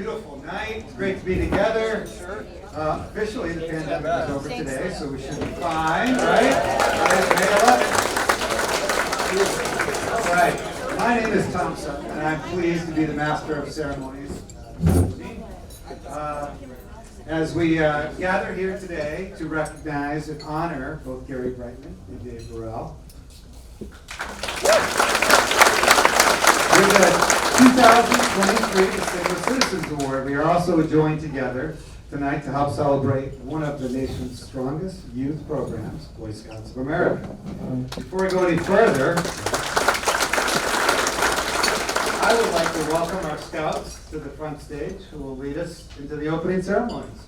beautiful night. It's great to be together. Officially, the pandemic is over today, so we should be fine, right? May 11th. All right. My name is Tom Sutton, and I'm pleased to be the master of ceremonies. As we gather here today to recognize and honor both Gary Brightman and Dave Burrell. With the 2023 Distinguished Citizens Award, we are also joined together tonight to help celebrate one of the nation's strongest youth programs, Boy Scouts of America. Before we go any further, I would like to welcome our Scouts to the front stage who will lead us into the opening ceremonies.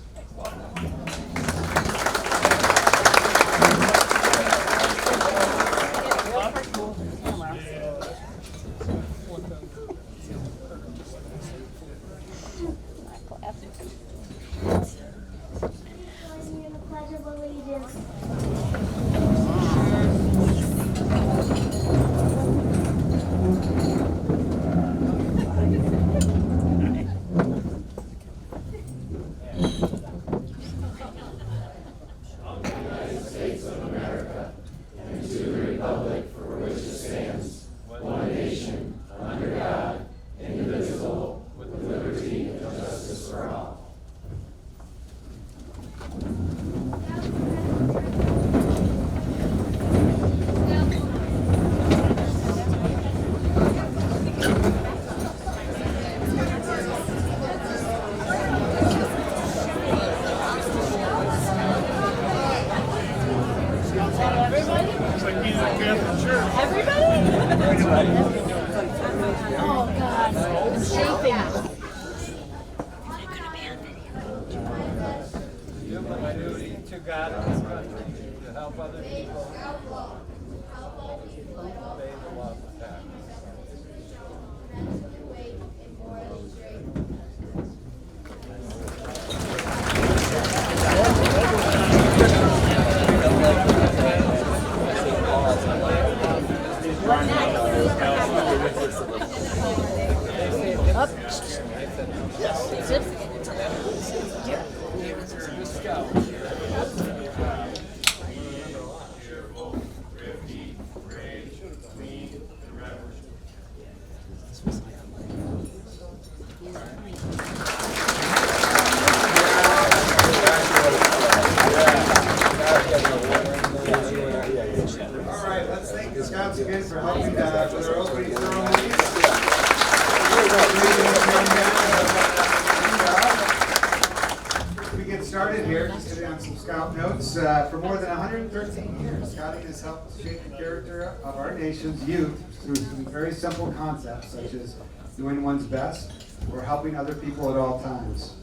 For more than 113 years, Scouting has helped shape the character of our nation's youth through some very simple concepts such as doing one's best or helping other people at all times.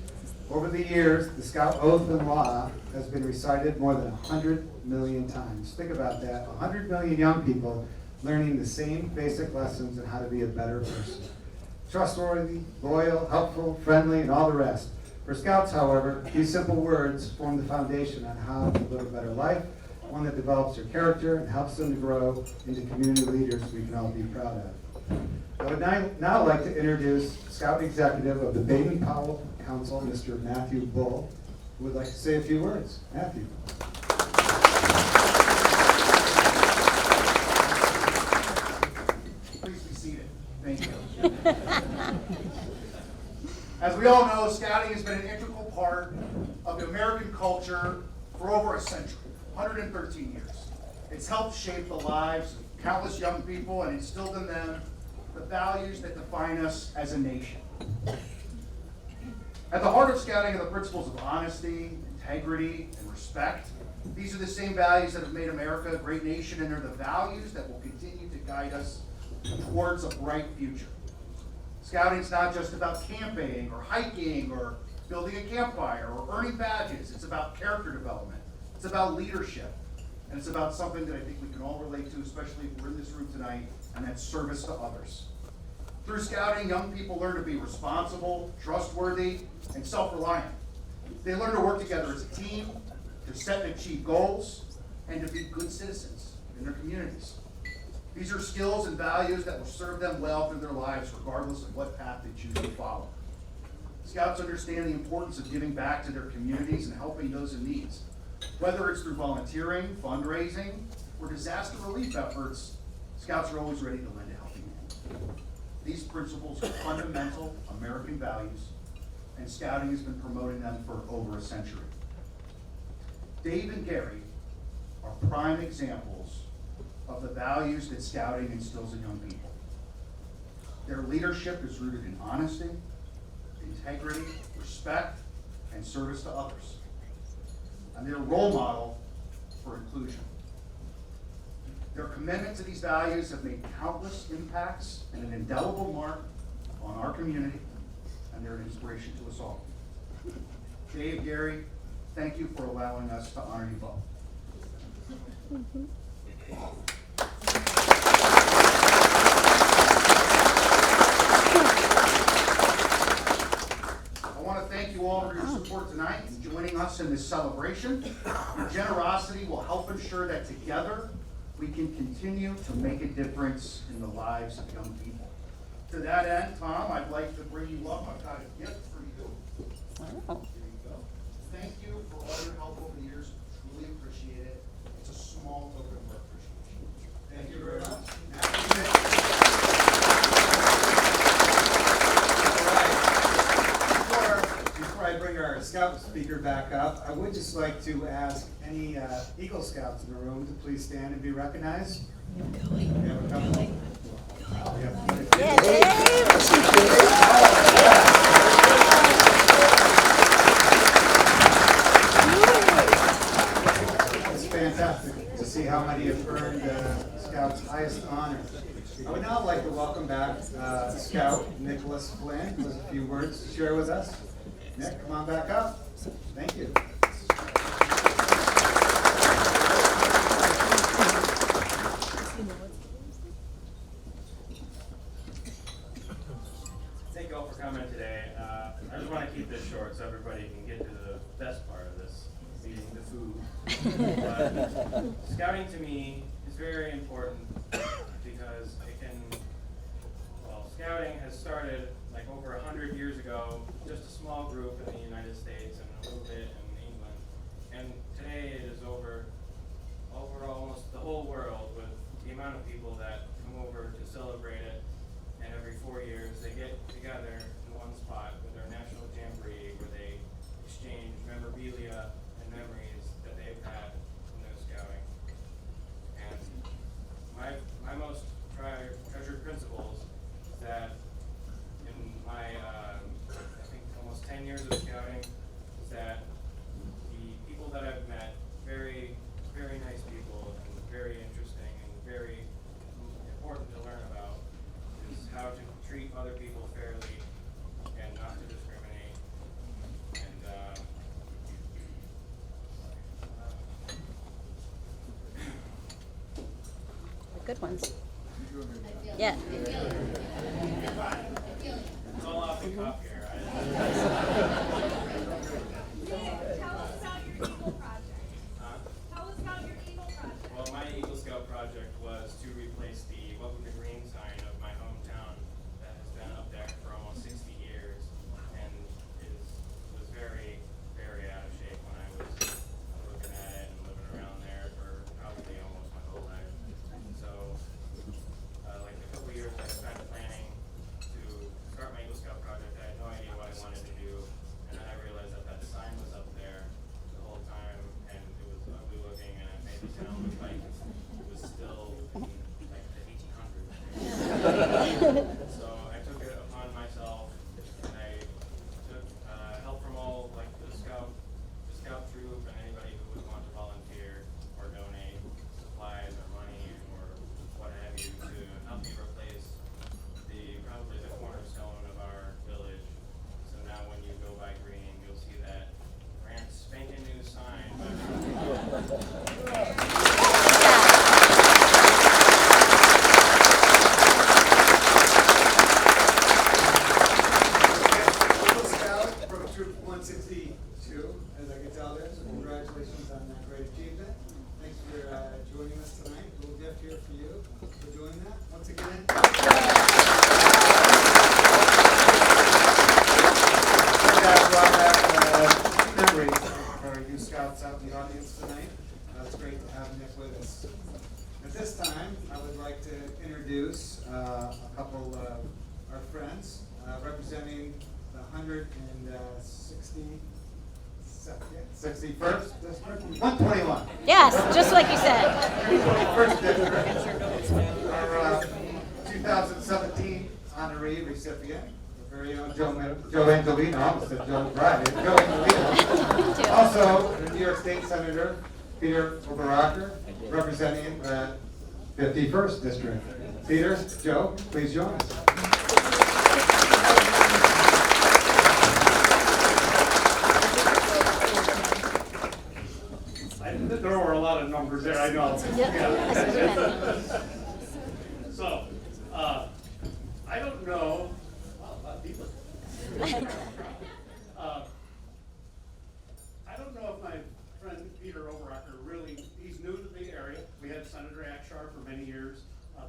Over the years, the Scout Oath and Law has been recited more than 100 million times. Think about that, 100 million young people learning the same basic lessons on how to be a better person. Trustworthy, loyal, helpful, friendly, and all the rest. For Scouts, however, these simple words form the foundation on how to live a better life, one that develops your character and helps them to grow into community leaders we can all be proud of. I would now like to introduce Scout Executive of the Baden-Powell Council, Mr. Matthew Bull, who would like to say a few words. Matthew. Please be seated. Thank you. As we all know, Scouting has been an integral part of the American culture for over a century, 113 years. It's helped shape the lives of countless young people and instilled in them the values that define us as a nation. At the heart of Scouting are the principles of honesty, integrity, and respect. These are the same values that have made America a great nation, and they're the values that will continue to guide us towards a bright future. Scouting's not just about camping or hiking or building a campfire or earning badges. It's about character development. It's about leadership. And it's about something that I think we can all relate to, especially if we're in this room tonight, and that's service to others. Through Scouting, young people learn to be responsible, trustworthy, and self-reliant. They learn to work together as a team, to set and achieve goals, and to be good citizens in their communities. These are skills and values that will serve them well through their lives, regardless of what path they choose to follow. Scouts understand the importance of giving back to their communities and helping those in need. Whether it's through volunteering, fundraising, or disaster relief efforts, Scouts are always ready to lend a helping hand. These principles are fundamental American values, and Scouting has been promoting them for over a century. Dave and Gary are prime examples of the values that Scouting instills in young people. Their leadership is rooted in honesty, integrity, respect, and service to others. And they're a role model for inclusion. Their commitment to these values have made countless impacts and an indelible mark on our community, and they're an inspiration to us all. Dave, Gary, thank you for allowing us to honor you both. I want to thank you all for your support tonight and joining us in this celebration. Your generosity will help ensure that together we can continue to make a difference in the lives of young people. To that end, Tom, I'd like to bring you up. I've got a gift for you. Wow. Here you go. Thank you for all your help over the years. Truly appreciate it. It's a small token of our appreciation. Thank you very much. All right. Before I bring our Scout speaker back up, I would just like to ask any Eagle Scouts in the room to please stand and be recognized. We have a couple. We have quite a few. Yeah, Dave. It's fantastic to see how many have earned Scout's highest honor. I would now like to welcome back Scout Nicholas Flynn, who has a few words to share with us. Nick, come on back up. Thank you. Thank you all for coming today. I just want to keep this short so everybody can get to the best part of this meeting, the food. But Scouting to me is very important because it can, well, Scouting has started like over 100 years ago, just a small group in the United States and a little bit in England. And today it is over almost the whole world with the amount of people that come over to celebrate it. And every 4 years they get together in one spot with their national jamboree where they exchange memorabilia and memories that they've had from their Scouting. And my most treasured principles is that in my, I think almost 10 years of Scouting, is that the people that I've met, very, very nice people and very interesting and very important to learn about, is how to treat other people fairly and not to discriminate. And Good ones. Yeah. it's all off the cuff here. Tell us about your Eagle project. Tell us about your Eagle project. Well, my Eagle Scout project was to replace the Welcome to Green sign of my hometown that has been up there for almost 60 years and was very, very out of shape when I was looking at it and living around there for probably almost my whole life. So, like a couple years I spent planning to start my Eagle Scout project. I had no idea what I wanted to do, and then I realized that that sign was up there the whole time, and it was ugly looking, and it made the town look like it was still in like the 1800s. So I took it upon myself, and I took help from all like the scout troop, and anybody who would want to volunteer or donate supplies or money or what have you to help me replace probably the cornerstone of our village. So now when you go by Green, you'll see that brand spanking new sign. Eagle Scout from Troop 162, as I can tell there, so congratulations on that great achievement. Thanks for joining us tonight. A little gift here for you for doing that. Once again. with us. At this time, I would like to introduce a couple of our friends representing the 161st district, 121. Yes, just like you said. 121st district. Our 2017 honoree recipient, our very own Joe Angelino, I almost said Joe Bryan, Joe Angelino. Also, the New York State Senator Peter Oberacker, representing the 51st district. Peter, Joe, please join us. There were a lot of numbers there, I know. Yep. So, I don't know, people. I don't know if my friend Peter Oberacker really, he's new to the area. We had Senator Akshar for many years.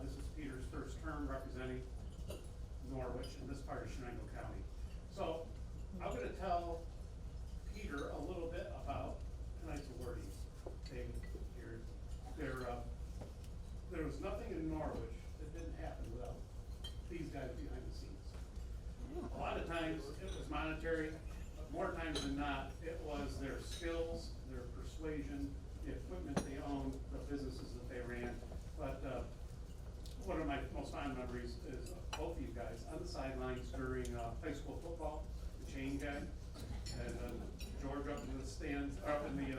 This is Peter's first term representing Norwich in this part of Shenango County. So, I'm gonna tell Peter a little bit about tonight's awardees. There was nothing in Norwich that didn't happen without these guys behind the scenes. A lot of times it was monetary, but more times than not, it was their skills, their persuasion, the equipment they owned, the businesses that they ran. But one of my most fond memories is both of you guys on the sidelines during high school football, the chain gang, and George up in the stands, up in the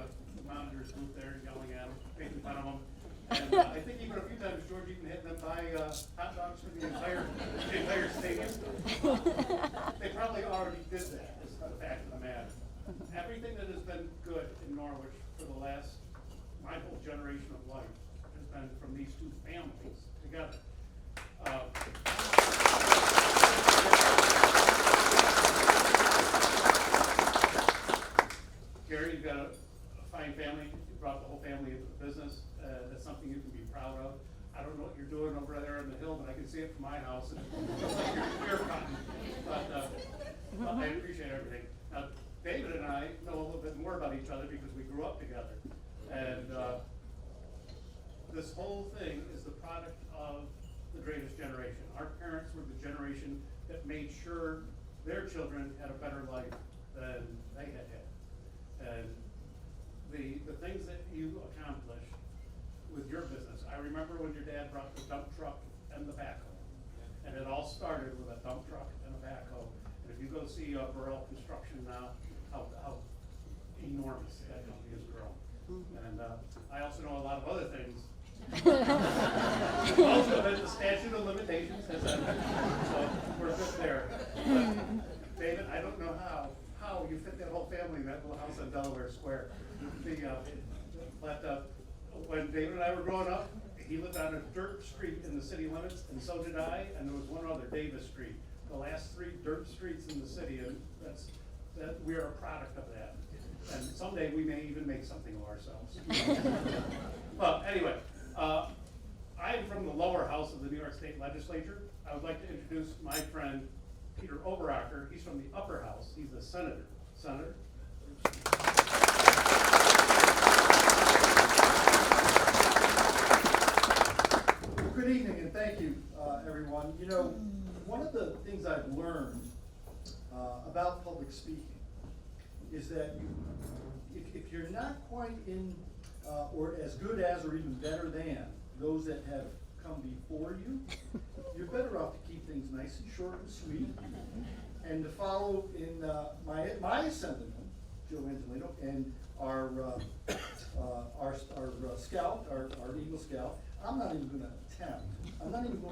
monitor's booth there, yelling at them, making fun of them. And I think even a few times, George even had them buy hot dogs for the entire stadium. They probably already did that, is the fact of the matter. Everything that has been good in Norwich for the last, my whole generation of life, has been from these two families together. Gary, you've got a fine family. You brought the whole family into the business. That's something you can be proud of. I don't know what you're doing over there on the hill, but I can see it from my house. And it looks like you're cotton. But I appreciate everything. Now, David and I know a little bit more about each other because we grew up together. And this whole thing is the product of the greatest generation. Our parents were the generation that made sure their children had a better life than they had had. And the things that you accomplish with your business, I remember when your dad brought the dump truck and the backhoe. And it all started with a dump truck and a backhoe. And if you go see Burrell Construction now, how enormous that company has grown. And I also know a lot of other things. Most of it, the statute of limitations has ended, so we're good there. But David, I don't know how you fit that whole family in that little house on Delaware Square. When David and I were growing up, he lived on a dirt street in the city limits, and so did I, and there was one other, Davis Street. The last 3 dirt streets in the city, and we are a product of that. And someday we may even make something of ourselves. But anyway, I am from the lower house of the New York State Legislature. I would like to introduce my friend Peter Oberacker. He's from the upper house. He's a senator. Senator? Good evening and thank you, everyone. You know, one of the things I've learned about public speaking is that if you're not quite in or as good as or even better than those that have come before you, you're better off to keep things nice and short and sweet and to follow in my sentiment, Joe Angelino, and our scout, our Eagle Scout. I'm not even going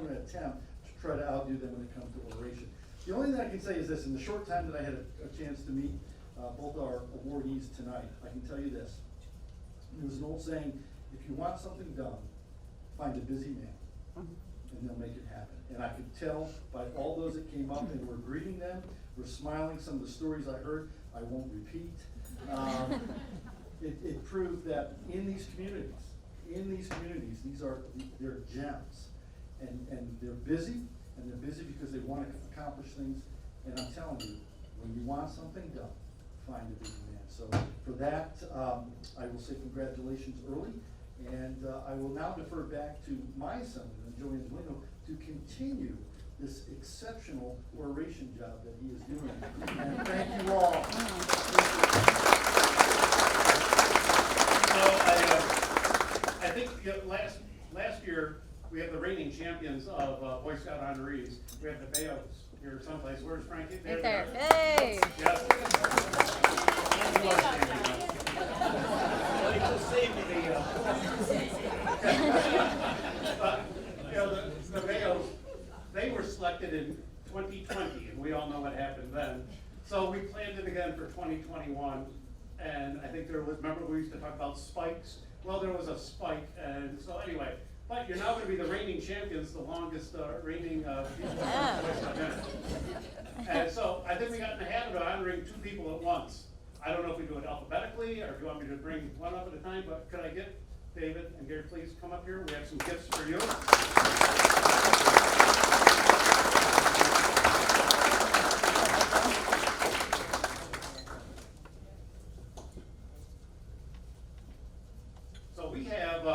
to attempt to try to outdo them when it comes to oration. The only thing I can say is this: in the short time that I had a chance to meet both our awardees tonight, I can tell you this. There was an old saying: if you want something done, find a busy man, and they'll make it happen. And I could tell by all those that came up and were greeting them, were smiling. Some of the stories I heard, I won't repeat. It proved that in these communities, they're gems, and they're busy, because they want to accomplish things. And I'm telling you, when you want something done, find a busy man. So for that, I will say congratulations early, And I will now defer back to my assemblyman, Joe Angelino, to continue this exceptional oration job that he is doing. And thank you all. So I think last year, we have the reigning champions of Boy Scout honorees. We have the Bayos here someplace. Where's Frankie? Right there. they are. Hey! Yes. And you are standing up. Well, he just saved the Bayos, they were selected in 2020, and we all know what happened then. So we planned it again for 2021, and I think there was, remember we used to talk about spikes? Well, there was a spike, and so anyway, but you're now gonna be the reigning champions, the longest reigning people. And so I think we got in the habit of honoring 2 people at once. I don't know if we do it alphabetically, or if you want me to bring one up at a time, but could I get David and Gary, please come up here? We have some gifts for you. So we have,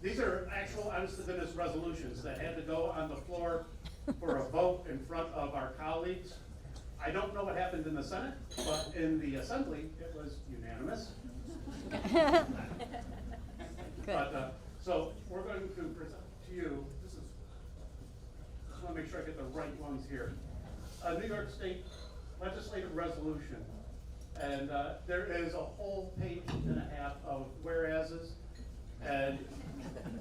these are actual honest-to-goodness resolutions that had to go on the floor for a vote in front of our colleagues. I don't know what happened in the Senate, but in the Assembly, it was unanimous. But, so we're going to present to you, just want to make sure I get the right ones here. A New York State legislative resolution, and there is a whole page and a half of whereases, and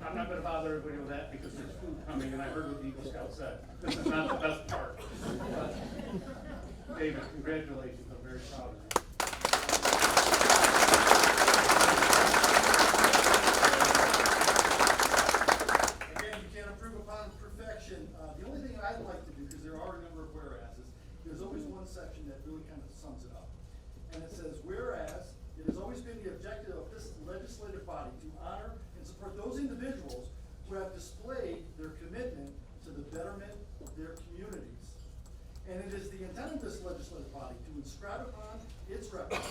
I'm not going to bother everybody with that because there's food coming, and I heard what the Eagle Scout said. This is not the best part. But, David, congratulations, I'm very proud of you. The only thing I'd like to do, because there are a number of whereases, there's always one section that really kind of sums it up. And it says, whereas it has always been the objective of this legislative body to honor and support those individuals who have displayed their commitment to the betterment of their communities. And it is the intent of this legislative body to inscribe upon its record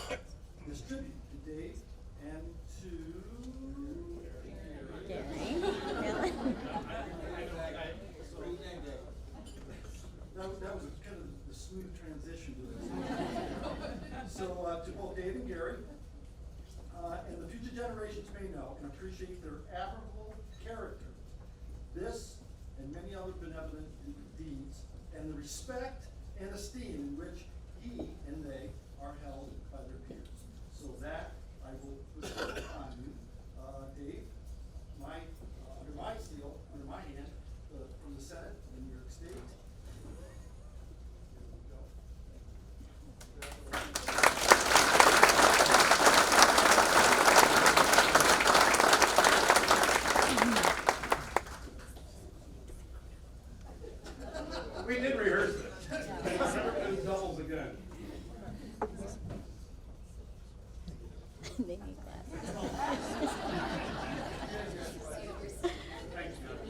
this tribute to Dave and to Gary. That was kind of the smooth transition to this. So to both Dave and Gary, and the future generations may know and appreciate their admirable character, this and many other benevolent deeds, and the respect and esteem in which he and they are held by their peers. So that I will bestow upon you, Dave, under my seal, under my hand, from the Senate of New York State. We did rehearse it. Never do doubles again. They need glasses. Thanks, John. Thank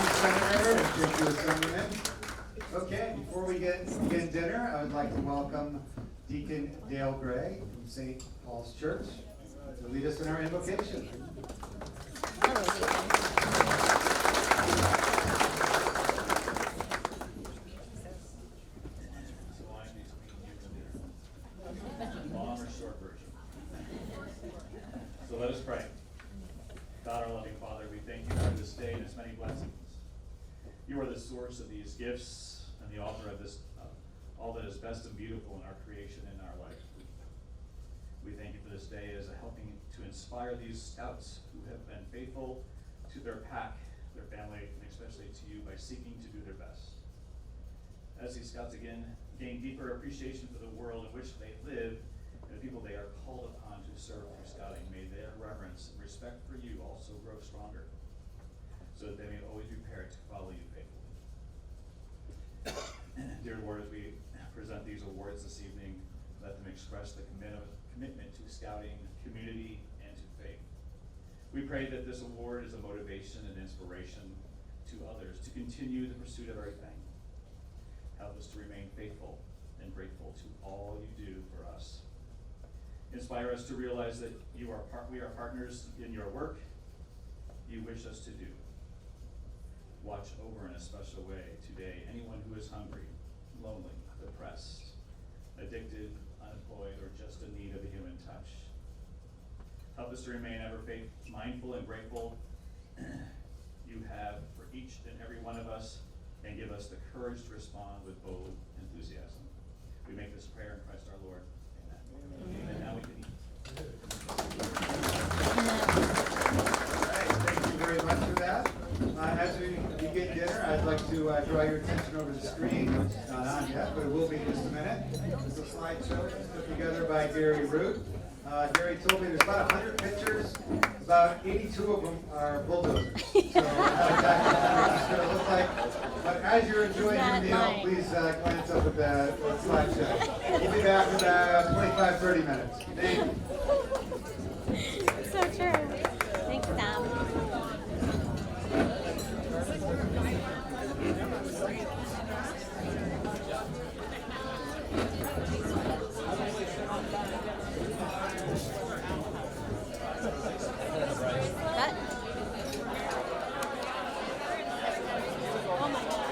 you, Senator, and thank you, Assemblyman. Okay, before we begin dinner, I would like to welcome Deacon Dale Gray from St. Paul's Church to lead us in our invocation. Hello, Deacon. Long or short version. So let us pray. God, our loving Father, we thank you for this day and its many blessings. You are the source of these gifts and the author of this, all that is best and beautiful in our creation and our life. We thank you for this day as a helping to inspire these scouts who have been faithful to their pack, their family, and especially to you by seeking to do their best. As these scouts again gain deeper appreciation for the world in which they live and the people they are called upon to serve through scouting, may their reverence and respect for you also grow stronger, so that they may always be prepared to follow you faithfully. Dear Lord, as we present these awards this evening, let them express the commitment to scouting, community, and to faith. We pray that this award is a motivation and inspiration to others to continue the pursuit of everything. Help us to remain faithful and grateful to all you do for us. Inspire us to realize that we are partners in your work you wish us to do. Watch over in a special way today anyone who is hungry, lonely, depressed, addicted, unemployed, or just in need of a human touch. Help us to remain ever mindful and grateful you have for each and every one of us, and give us the courage to respond with bold enthusiasm. We make this prayer in Christ our Lord. Amen. And now we can eat. All right, thank you very much for that. As we begin dinner, I'd like to draw your attention over the screen, which is not on yet, but it will be in just a minute. It's a slideshow put together by Gary Root. Gary told me there's about 100 pictures, about 82 of them are bulldozers. So not exactly what it's going to look like. But as you're enjoying your meal, please glance up at the slideshow. We'll be back in about 25-30 minutes. Thank you. So true. Thanks, Tom. That- Oh my God.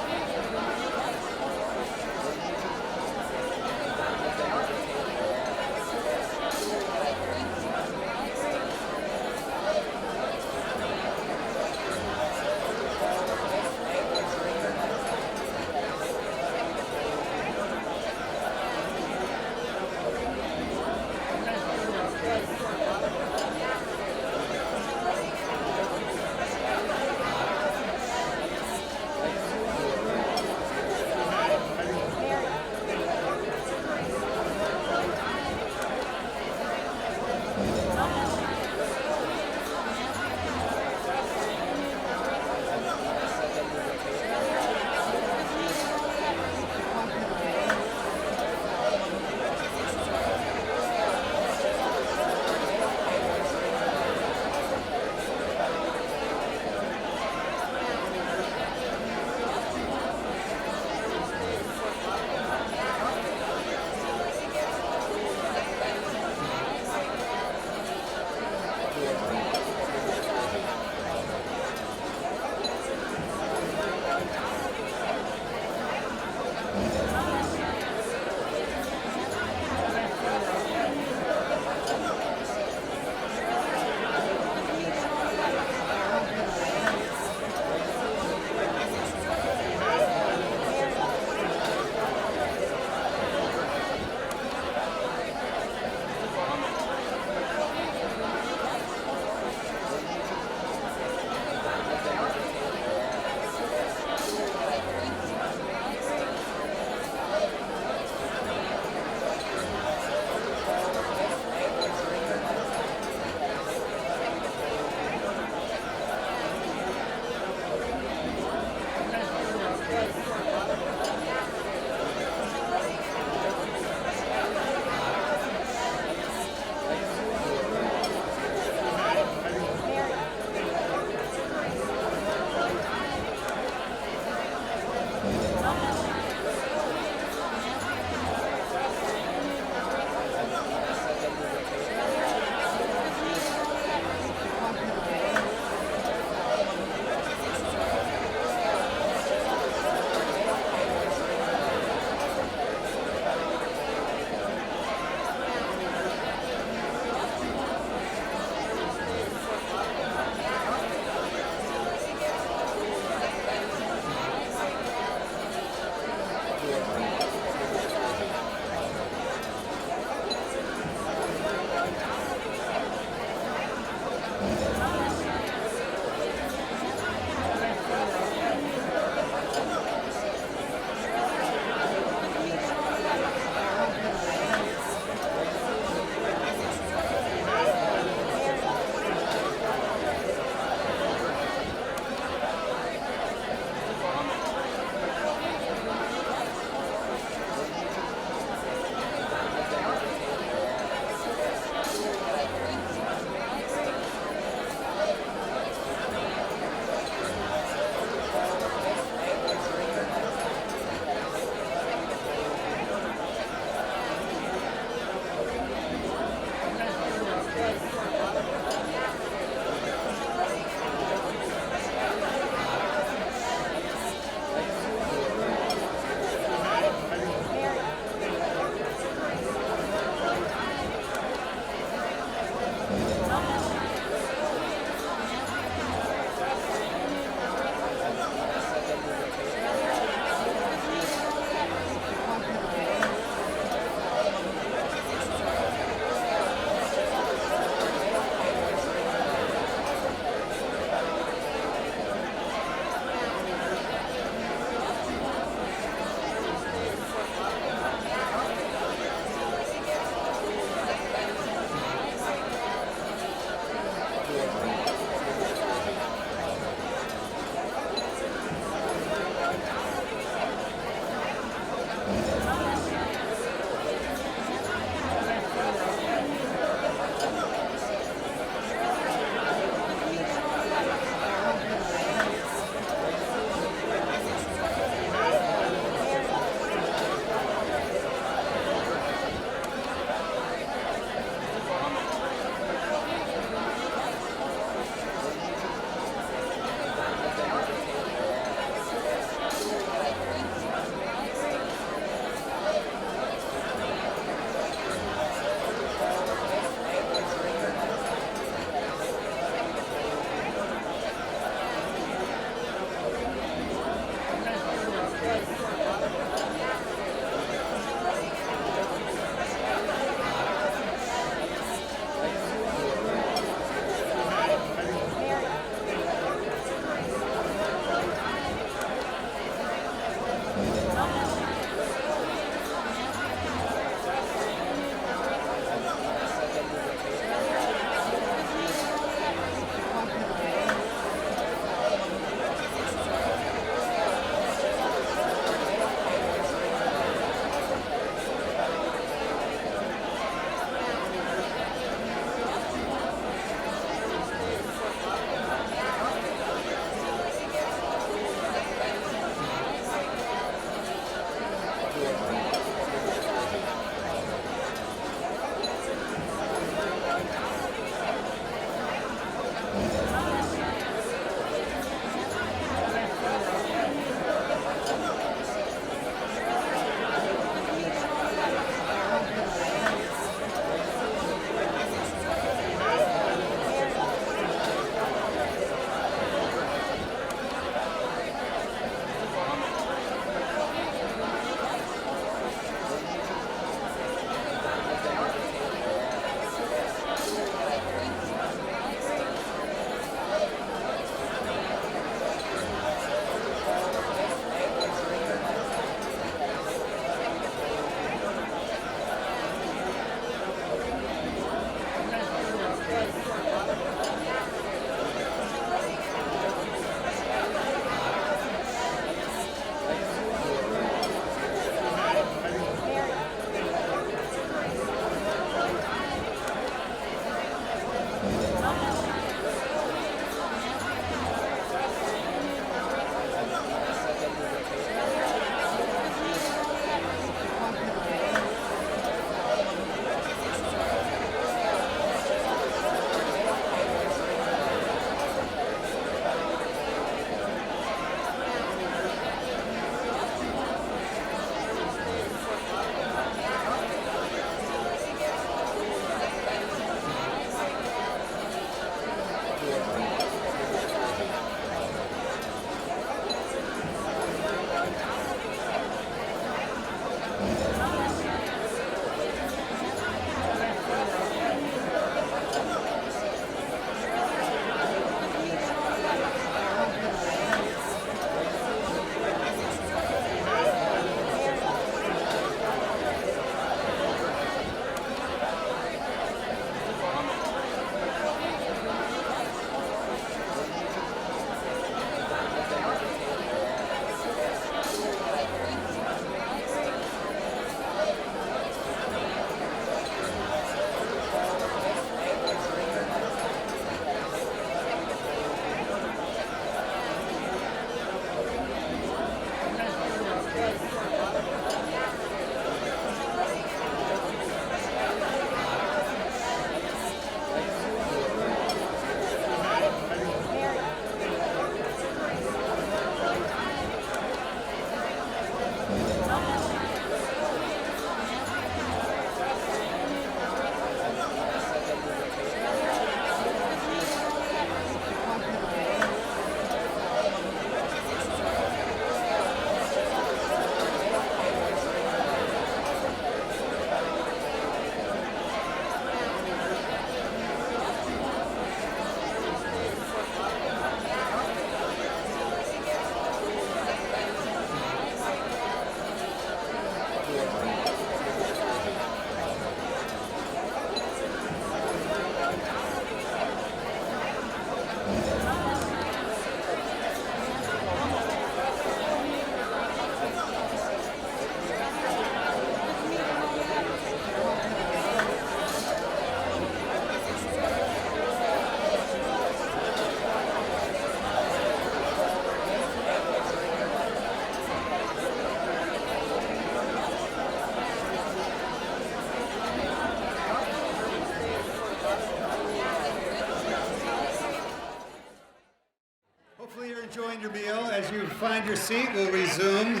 meal. As you find your seat, we'll resume.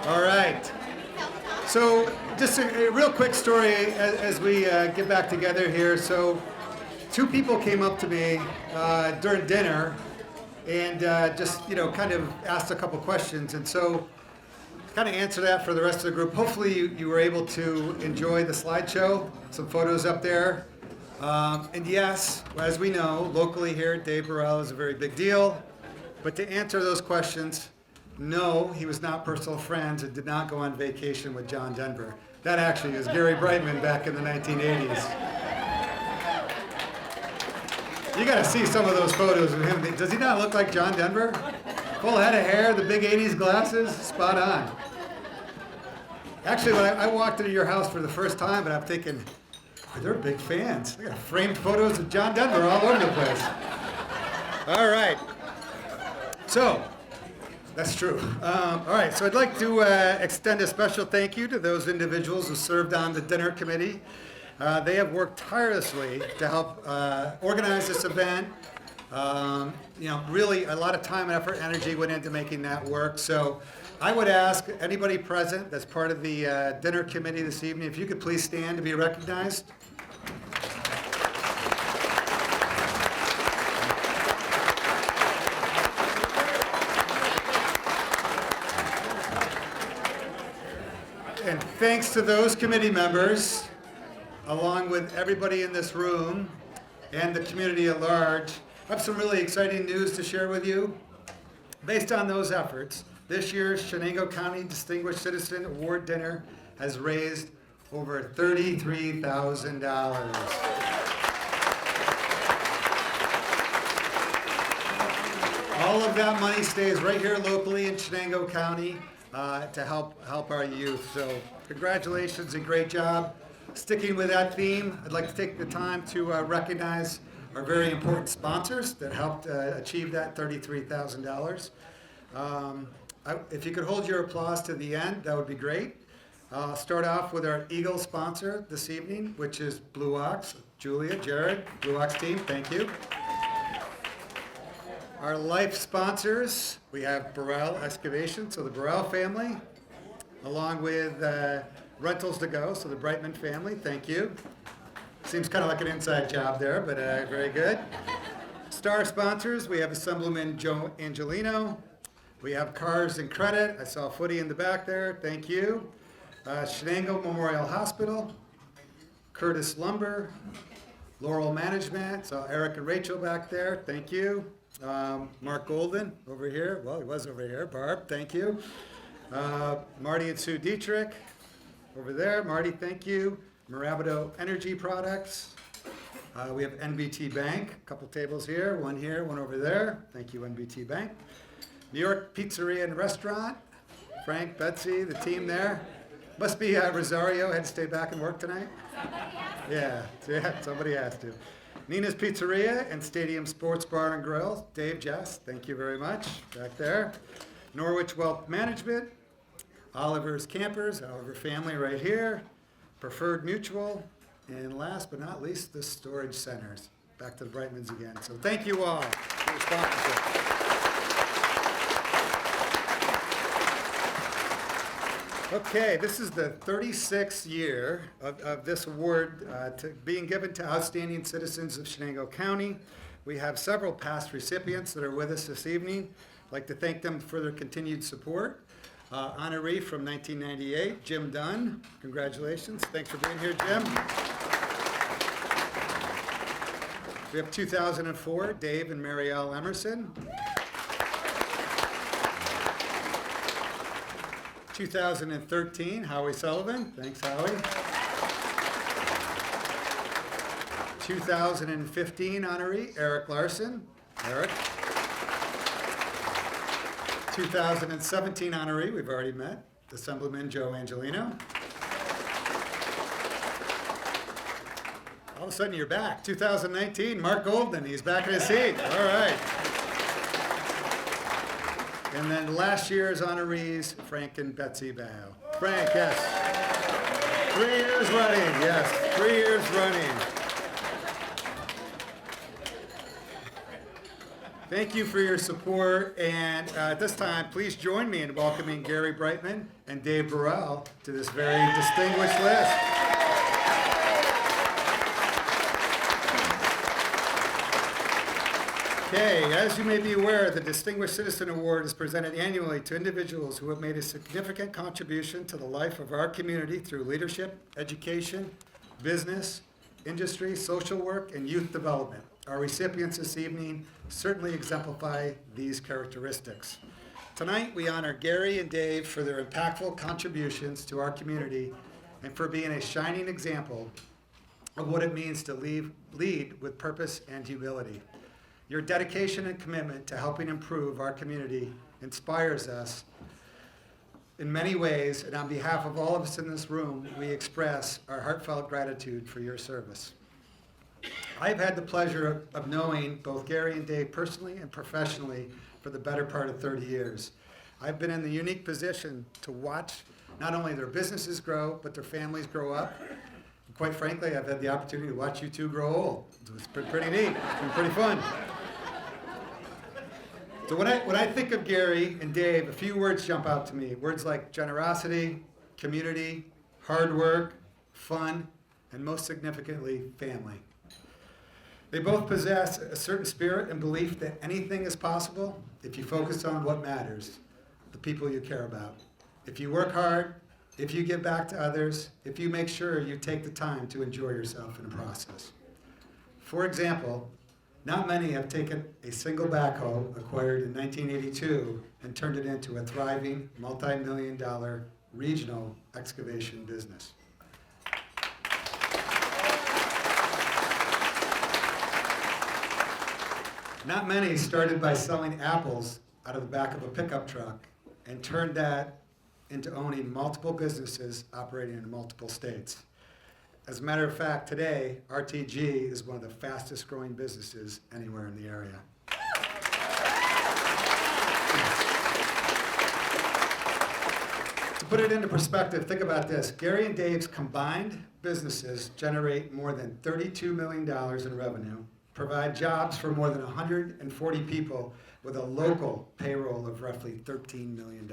All right. So just a real quick story as we get back together here. So two people came up to me during dinner and just, kind of asked a couple questions. And so kind of answer that for the rest of the group. Hopefully you were able to enjoy the slideshow, some photos up there. And yes, as we know, locally here, Dave Burrell is a very big deal. But to answer those questions, no, he was not personal friends and did not go on vacation with John Denver. That actually is Gary Brightman back in the 1980s. You got to see some of those photos of him. Does he not look like John Denver? Full head of hair, the big 80s glasses, spot on. Actually, when I walked into your house for the first time, and I'm thinking, oh, they're big fans. They got framed photos of John Denver all over the place. All right. So, that's true. All right, so I'd like to extend a special thank you to those individuals who served on the dinner committee. They have worked tirelessly to help organize this event. Really a lot of time, effort, energy went into making that work. So I would ask anybody present that's part of the dinner committee this evening, if you could please stand to be recognized. And thanks to those committee members, along with everybody in this room and the community at large, I have some really exciting news to share with you. Based on those efforts, this year's Shenango County Distinguished Citizen Award Dinner has raised over $33,000. All of that money stays right here locally in Shenango County to help our youth. So congratulations and great job. Sticking with that theme, I'd like to take the time to recognize our very important sponsors that helped achieve that $33,000. If you could hold your applause to the end, that would be great. I'll start off with our Eagle sponsor this evening, which is Blue Ox. Julia, Jared, Blue Ox team, thank you. Our life sponsors, we have Burrell Excavation, so the Burrell family, along with Rentals to Go, so the Brightman family, thank you. Seems kind of like an inside job there, but very good. Star sponsors, we have Assemblyman Joe Angelino. We have Cars and Credit. I saw Footy in the back there, thank you. Shenango Memorial Hospital, Curtis Lumber, Laurel Management, saw Eric and Rachel back there, thank you. Mark Golden over here, well, he was over here. Barb, thank you. Marty and Sue Dietrich over there. Marty, thank you. Mirabito Energy Products. We have NBT Bank, a couple tables here, one over there. Thank you, NBT Bank. New York Pizzeria and Restaurant. Frank, Betsy, the team there. Must be Rosario, had to stay back and work tonight. Yeah, somebody has to. Nina's Pizzeria and Stadium Sports Bar and Grill. Dave, Jess, thank you very much. Back there. Norwich Wealth Management. Oliver's Campers, Oliver family right here. Preferred Mutual. And last but not least, the Storage Centers. Back to the Brightmans again. So thank you all for your sponsorship. Okay, this is the 36th year of this award being given to outstanding citizens of Shenango County. We have several past recipients that are with us this evening. I'd like to thank them for their continued support. Honoree from 1998, Jim Dunn. Congratulations. Thanks for being here, Jim. We have 2004, Dave and Marielle Emerson. 2013, Howie Sullivan. Thanks, Howie. 2015 honoree, Eric Larson. Eric. 2017 honoree, we've already met, Assemblyman Joe Angelino. All of a sudden you're back. 2019, Mark Golden, he's back in his seat. All right. And then last year's honorees, Frank and Betsy Bao. Frank, yes. 3 years running, yes, 3 years running. Thank you for your support, and at this time, please join me in welcoming Gary Brightman and Dave Burrell to this very distinguished list. Okay, as you may be aware, the Distinguished Citizen Award is presented annually to individuals who have made a significant contribution to the life of our community through leadership, education, business, industry, social work, and youth development. Our recipients this evening certainly exemplify these characteristics. Tonight, we honor Gary and Dave for their impactful contributions to our community and for being a shining example of what it means to lead with purpose and humility. Your dedication and commitment to helping improve our community inspires us in many ways, and on behalf of all of us in this room, we express our heartfelt gratitude for your service. I've had the pleasure of knowing both Gary and Dave personally and professionally for the better part of 30 years. I've been in the unique position to watch not only their businesses grow, but their families grow up. And quite frankly, I've had the opportunity to watch you two grow old. It's been pretty neat. It's been pretty fun. So when I think of Gary and Dave, a few words jump out to me. Words like generosity, community, hard work, fun, and most significantly, family. They both possess a certain spirit and belief that anything is possible if you focus on what matters, the people you care about. If you work hard, if you give back to others, if you make sure you take the time to enjoy yourself in the process. For example, not many have taken a single backhoe acquired in 1982 and turned it into a thriving, multi-million-dollar regional excavation business. Not many started by selling apples out of the back of a pickup truck and turned that into owning multiple businesses operating in multiple states. As a matter of fact, today, RTG is one of the fastest growing businesses anywhere in the area. To put it into perspective, think about this. Gary and Dave's combined businesses generate more than $32 million in revenue, provide jobs for more than 140 people with a local payroll of roughly $13 million.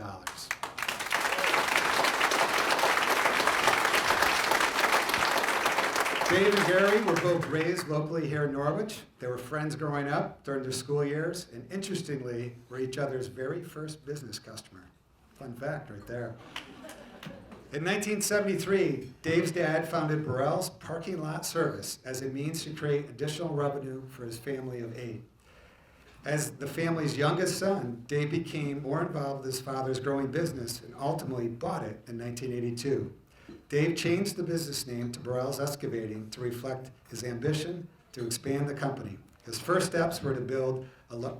Dave and Gary were both raised locally here in Norwich. They were friends growing up during their school years, and interestingly, were each other's very first business customer. Fun fact right there. In 1973, Dave's dad founded Burrell's parking lot service as a means to create additional revenue for his family of 8. As the family's youngest son, Dave became more involved with his father's growing business and ultimately bought it in 1982. Dave changed the business name to Burrell's Excavating to reflect his ambition to expand the company. His first steps were to build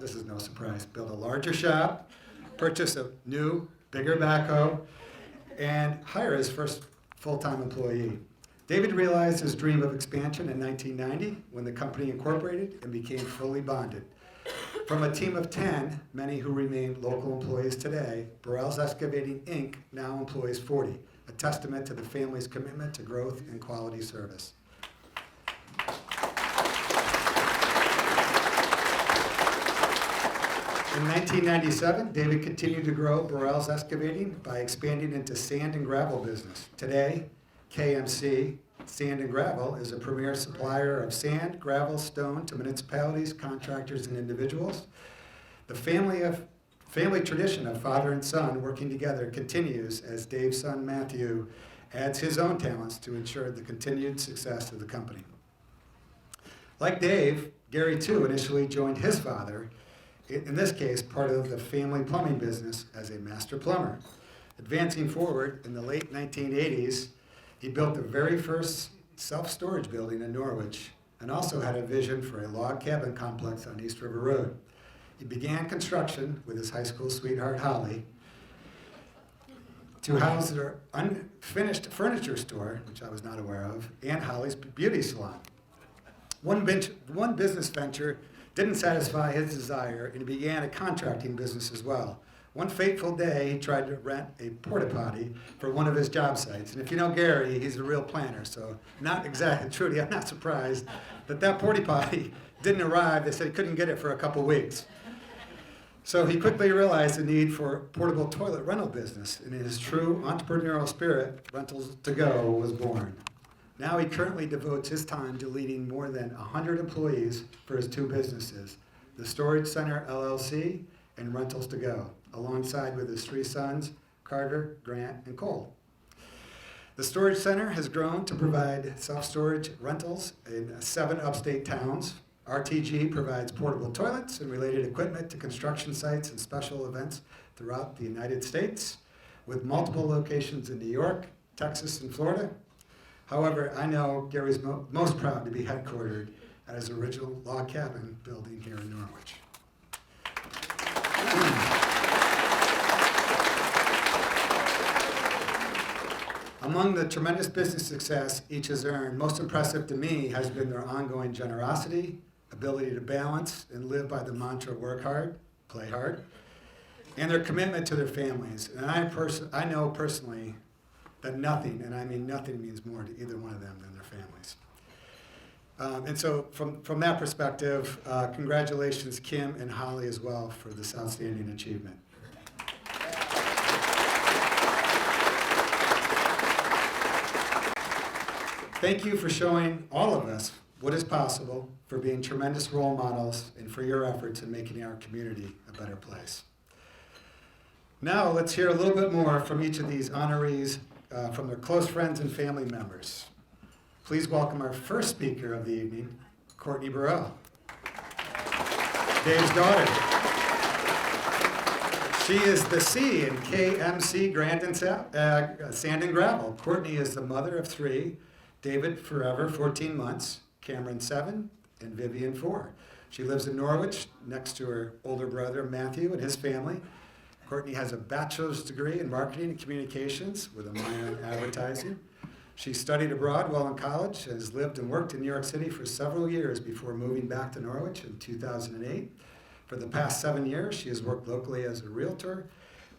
this is no surprise, build a larger shop, purchase a new, bigger backhoe, and hire his first full-time employee. David realized his dream of expansion in 1990 when the company incorporated and became fully bonded. From a team of 10, many who remain local employees today, Burrell's Excavating, Inc. now employs 40, a testament to the family's commitment to growth and quality service. In 1997, David continued to grow Burrell's Excavating by expanding into sand and gravel business. Today, KMC Sand and Gravel is a premier supplier of sand, gravel, stone to municipalities, contractors, and individuals. The family tradition of father and son working together continues as Dave's son Matthew adds his own talents to ensure the continued success of the company. Like Dave, Gary too initially joined his father, in this case part of the family plumbing business, as a master plumber. Advancing forward, in the late 1980s, he built the very first self-storage building in Norwich and also had a vision for a log cabin complex on East River Road. He began construction with his high school sweetheart, Holly, to house their unfinished furniture store, which I was not aware of, and Holly's beauty salon. One business venture didn't satisfy his desire, and he began a contracting business as well. One fateful day, he tried to rent a porta potty for one of his job sites. And if you know Gary, he's a real planner, so not exactly, Trudy, I'm not surprised that porta potty didn't arrive. They said he couldn't get it for a couple weeks. So he quickly realized the need for a portable toilet rental business, and in his true entrepreneurial spirit, Rentals to Go was born. Now he currently devotes his time to leading more than 100 employees for his two businesses, the Storage Center LLC and Rentals to Go, alongside with his three sons, Carter, Grant, and Cole. The Storage Center has grown to provide self-storage rentals in 7 upstate towns. RTG provides portable toilets and related equipment to construction sites and special events throughout the United States, with multiple locations in New York, Texas, and Florida. However, I know Gary's most proud to be headquartered at his original log cabin building here in Norwich. Among the tremendous business success each has earned, most impressive to me has been their ongoing generosity, ability to balance and live by the mantra work hard, play hard, and their commitment to their families. And I know personally that nothing, and I mean nothing, means more to either one of them than their families. And so from that perspective, congratulations Kim and Holly as well for this outstanding achievement. Thank you for showing all of us what is possible, for being tremendous role models, and for your efforts in making our community a better place. Now let's hear a little bit more from each of these honorees, from their close friends and family members. Please welcome our first speaker of the evening, Courtney Burrell, Dave's daughter. She is the C in KMC Grandin Sand and Gravel. Courtney is the mother of 3, David forever, 14 months, Cameron 7, and Vivian 4. She lives in Norwich next to her older brother Matthew and his family. Courtney has a bachelor's degree in marketing and communications with a minor in advertising. She studied abroad while in college and has lived and worked in New York City for several years before moving back to Norwich in 2008. For the past 7 years, she has worked locally as a realtor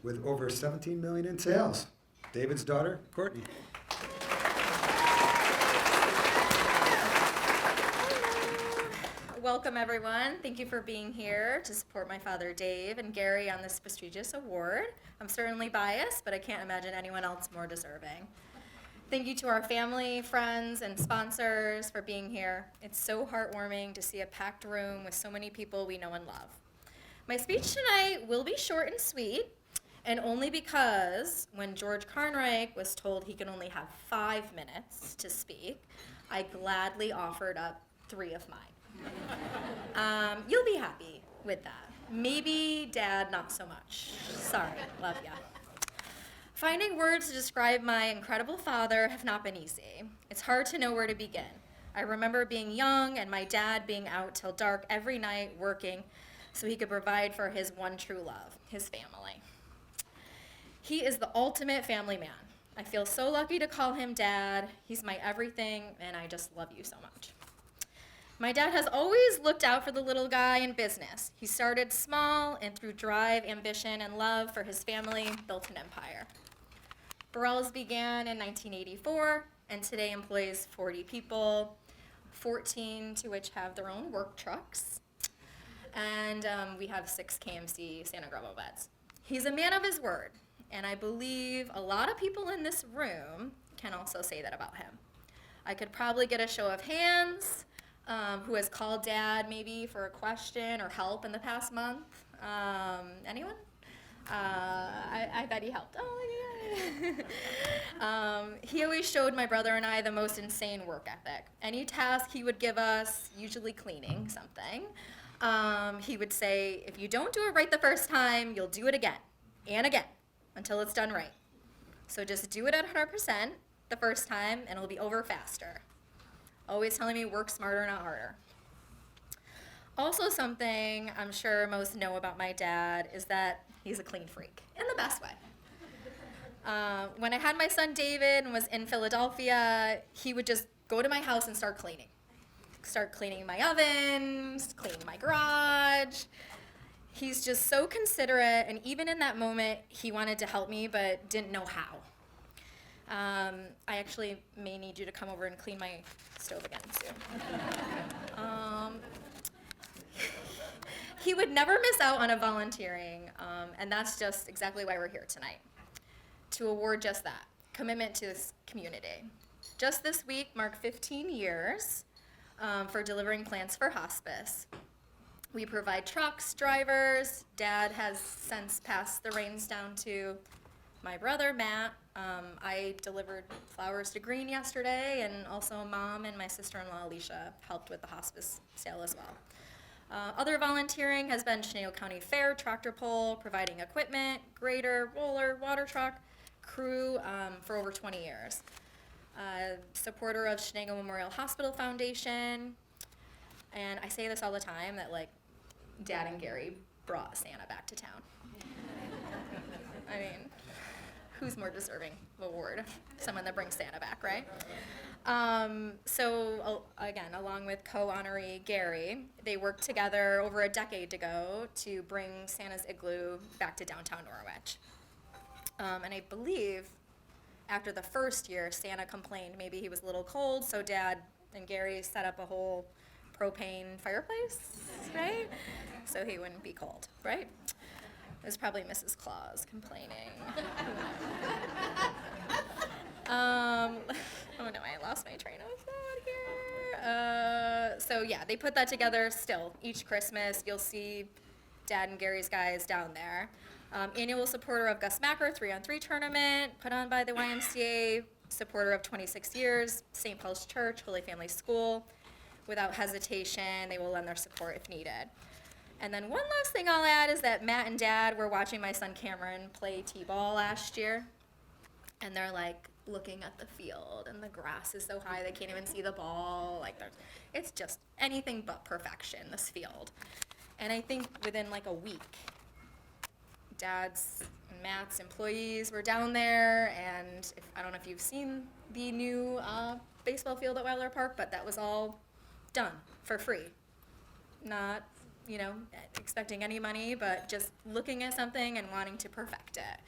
with over $17 million in sales. David's daughter, Courtney. Welcome, everyone. Thank you for being here to support my father, Dave, and Gary on this prestigious award. I'm certainly biased, but I can't imagine anyone else more deserving. Thank you to our family, friends, and sponsors for being here. It's so heartwarming to see a packed room with so many people we know and love. My speech tonight will be short and sweet, and only because when George Carnreich was told he could only have 5 minutes to speak, I gladly offered up 3 of mine. You'll be happy with that. Maybe Dad, not so much. Sorry, love ya. Finding words to describe my incredible father have not been easy. It's hard to know where to begin. I remember being young and my dad being out till dark every night working so he could provide for his one true love, his family. He is the ultimate family man. I feel so lucky to call him Dad. He's my everything, and I just love you so much. My dad has always looked out for the little guy in business. He started small, and through drive, ambition, and love for his family, built an empire. Burrell's began in 1984, and today employs 40 people, 14 to which have their own work trucks, and we have 6 KMC Santa Gravel beds. He's a man of his word, and I believe a lot of people in this room can also say that about him. I could probably get a show of hands. Who has called Dad maybe for a question or help in the past month? Anyone? I bet he helped. Oh, yeah. He always showed my brother and I the most insane work ethic. Any task he would give us, usually cleaning something, he would say, if you don't do it right the first time, you'll do it again and again until it's done right. So just do it at 100% the first time and it'll be over faster. Always telling me work smarter, not harder. Also something I'm sure most know about my dad is that he's a clean freak, in the best way. When I had my son David and was in Philadelphia, he would just go to my house and start cleaning. Start cleaning my ovens, cleaning my garage. He's just so considerate, and even in that moment, he wanted to help me but didn't know how. I actually may need you to come over and clean my stove again soon. He would never miss out on a volunteering, and that's just exactly why we're here tonight, to award just that, commitment to this community. Just this week marked 15 years for delivering plants for hospice. We provide trucks, drivers. Dad has since passed the reins down to my brother, Matt. I delivered flowers to Green yesterday, and also Mom and my sister-in-law, Alicia, helped with the hospice sale as well. Other volunteering has been Chenango County Fair, tractor pull, providing equipment, grader, roller, water truck, crew for over 20 years. Supporter of Chenango Memorial Hospital Foundation, and I say this all the time that like Dad and Gary brought Santa back to town. I mean, who's more deserving of award? Someone that brings Santa back, right? Again, along with co-honoree Gary, they worked together over a decade ago to bring Santa's Igloo back to downtown Norwich. And I believe after the first year, Santa complained maybe he was a little cold, so Dad and Gary set up a whole propane fireplace, right? So he wouldn't be cold, right? It was probably Mrs. Claus complaining. Oh no, I lost my train of thought here. They put that together still. Each Christmas, you'll see Dad and Gary's guys down there. Annual supporter of Gus Macker 3-on-3 tournament, put on by the YMCA, supporter of 26 years, St. Paul's Church, Holy Family School. Without hesitation, they will lend their support if needed. And then one last thing I'll add is that Matt and Dad were watching my son Cameron play t-ball last year, and they're like looking at the field, and the grass is so high they can't even see the ball. Like, it's just anything but perfection, this field. And I think within like a week, Dad's and Matt's employees were down there, and I don't know if you've seen the new baseball field at Weiler Park, but that was all done for free. Not, expecting any money, but just looking at something and wanting to perfect it.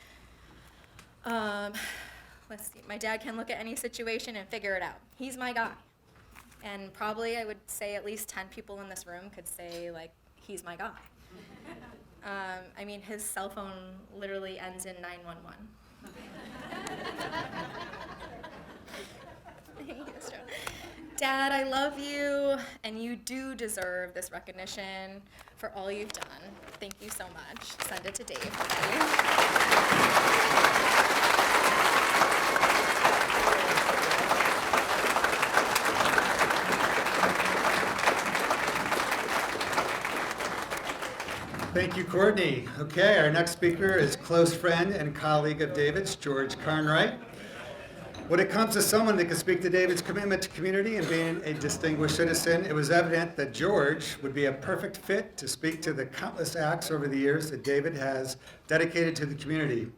Let's see, my dad can look at any situation and figure it out. He's my guy. And probably I would say at least 10 people in this room could say, like, he's my guy. His cell phone literally ends in 911. Dad, I love you, and you do deserve this recognition for all you've done. Thank you so much. Send it to Dave. Thank you, Courtney. Okay, our next speaker is close friend and colleague of David's, George Carnwright. When it comes to someone that can speak to David's commitment to community and being a distinguished citizen, it was evident that George would be a perfect fit to speak to the countless acts over the years that David has dedicated to the community.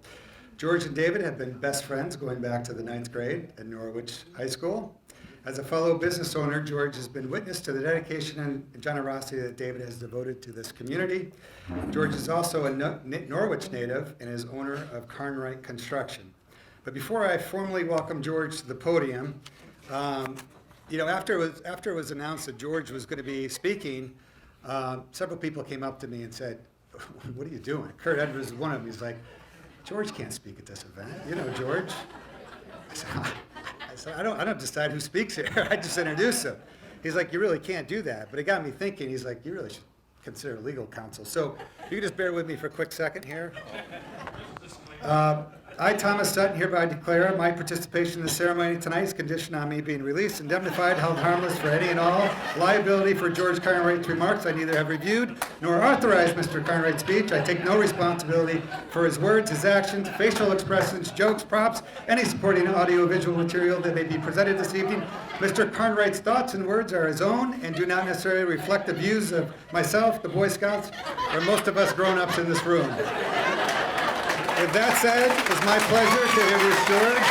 George and David have been best friends going back to the 9th grade at Norwich High School. As a fellow business owner, George has been witness to the dedication and generosity that David has devoted to this community. George is also a Norwich native and is owner of Carnwright Construction. But before I formally welcome George to the podium, after it was announced that George was going to be speaking, several people came up to me and said, "What are you doing?" Kurt Edwards is one of them. He's like, "George can't speak at this event. George." I said, I don't decide who speaks here. I just introduce him. He's like, "You really can't do that." But it got me thinking. He's like, "You really should consider legal counsel." So you can just bear with me for a quick second here. I, Thomas Sutton, hereby declare my participation in the ceremony tonight is conditioned on me being released, indemnified, held harmless for any and all liability for George Carnwright's remarks. I neither have reviewed nor authorized Mr. Carnwright's speech. I take no responsibility for his words, his actions, facial expressions, jokes, props, any supporting audio-visual material that may be presented this evening. Mr. Carnwright's thoughts and words are his own and do not necessarily reflect the views of myself, the Boy Scouts, or most of us grown-ups in this room. With that said, it's my pleasure to introduce George.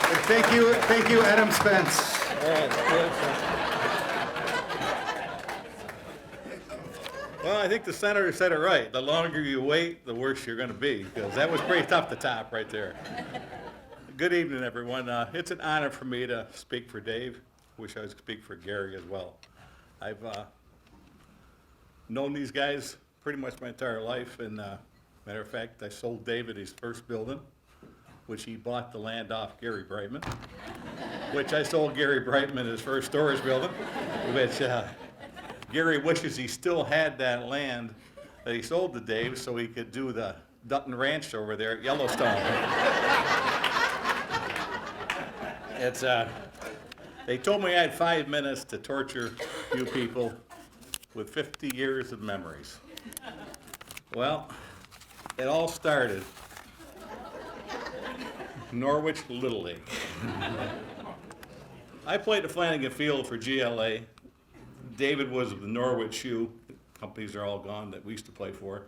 And thank you, Adam Spence. Well, I think the senator said it right. The longer you wait, the worse you're going to be, because that was pretty tough to top right there. Good evening, everyone. It's an honor for me to speak for Dave. Wish I could speak for Gary as well. I've known these guys pretty much my entire life, and matter of fact, I sold David his first building, which he bought the land off Gary Brightman, which I sold Gary Brightman his first storage building, which Gary wishes he still had that land that he sold to Dave so he could do the Dutton Ranch over there at Yellowstone. It's, they told me I had 5 minutes to torture you people with 50 years of memories. Well, it all started Norwich Little League. I played at Flanagan Field for GLA. David was of the Norwich Shoe. Companies are all gone that we used to play for.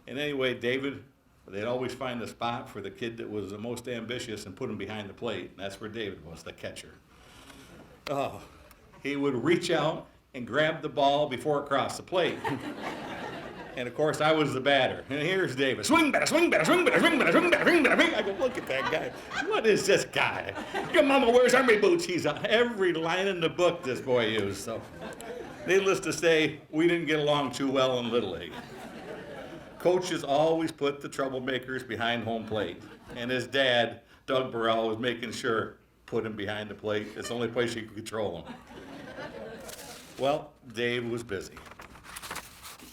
And anyway, David, they'd always find a spot for the kid that was the most ambitious and put him behind the plate. And that's where David was, the catcher. Oh, he would reach out and grab the ball before it crossed the plate. And of course, I was the batter. And here's David. Swing batter, swing batter, swing batter, swing batter, swing batter, swing batter. I go, look at that guy. What is this guy? Your mama wears army boots. He's on every line in the book this boy used. So, needless to say, we didn't get along too well in Little League. Coaches always put the troublemakers behind home plate. And his dad, Doug Burrell, was making sure put him behind the plate. It's the only place you could control him. Well, Dave was busy.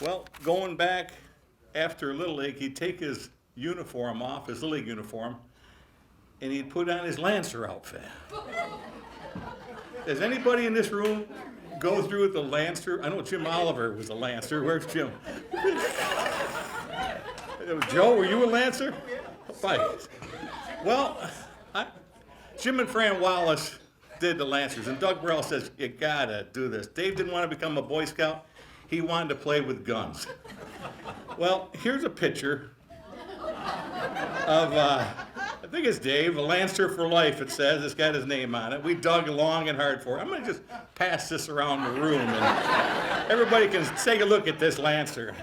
Well, going back after Little League, he'd take his uniform off, his Little League uniform, and he'd put on his Lancer outfit. Does anybody in this room go through the Lancer? I know Jim Oliver was a Lancer. Where's Jim? Joe, were you a Lancer? Fight. Well, Jim and Fran Wallace did the Lancers, and Doug Burrell says, you gotta do this. Dave didn't want to become a Boy Scout. He wanted to play with guns. Well, here's a picture of, I think it's Dave, a Lancer for life, it says. It's got his name on it. We dug long and hard for it. I'm going to just pass this around the room, and everybody can take a look at this Lancer.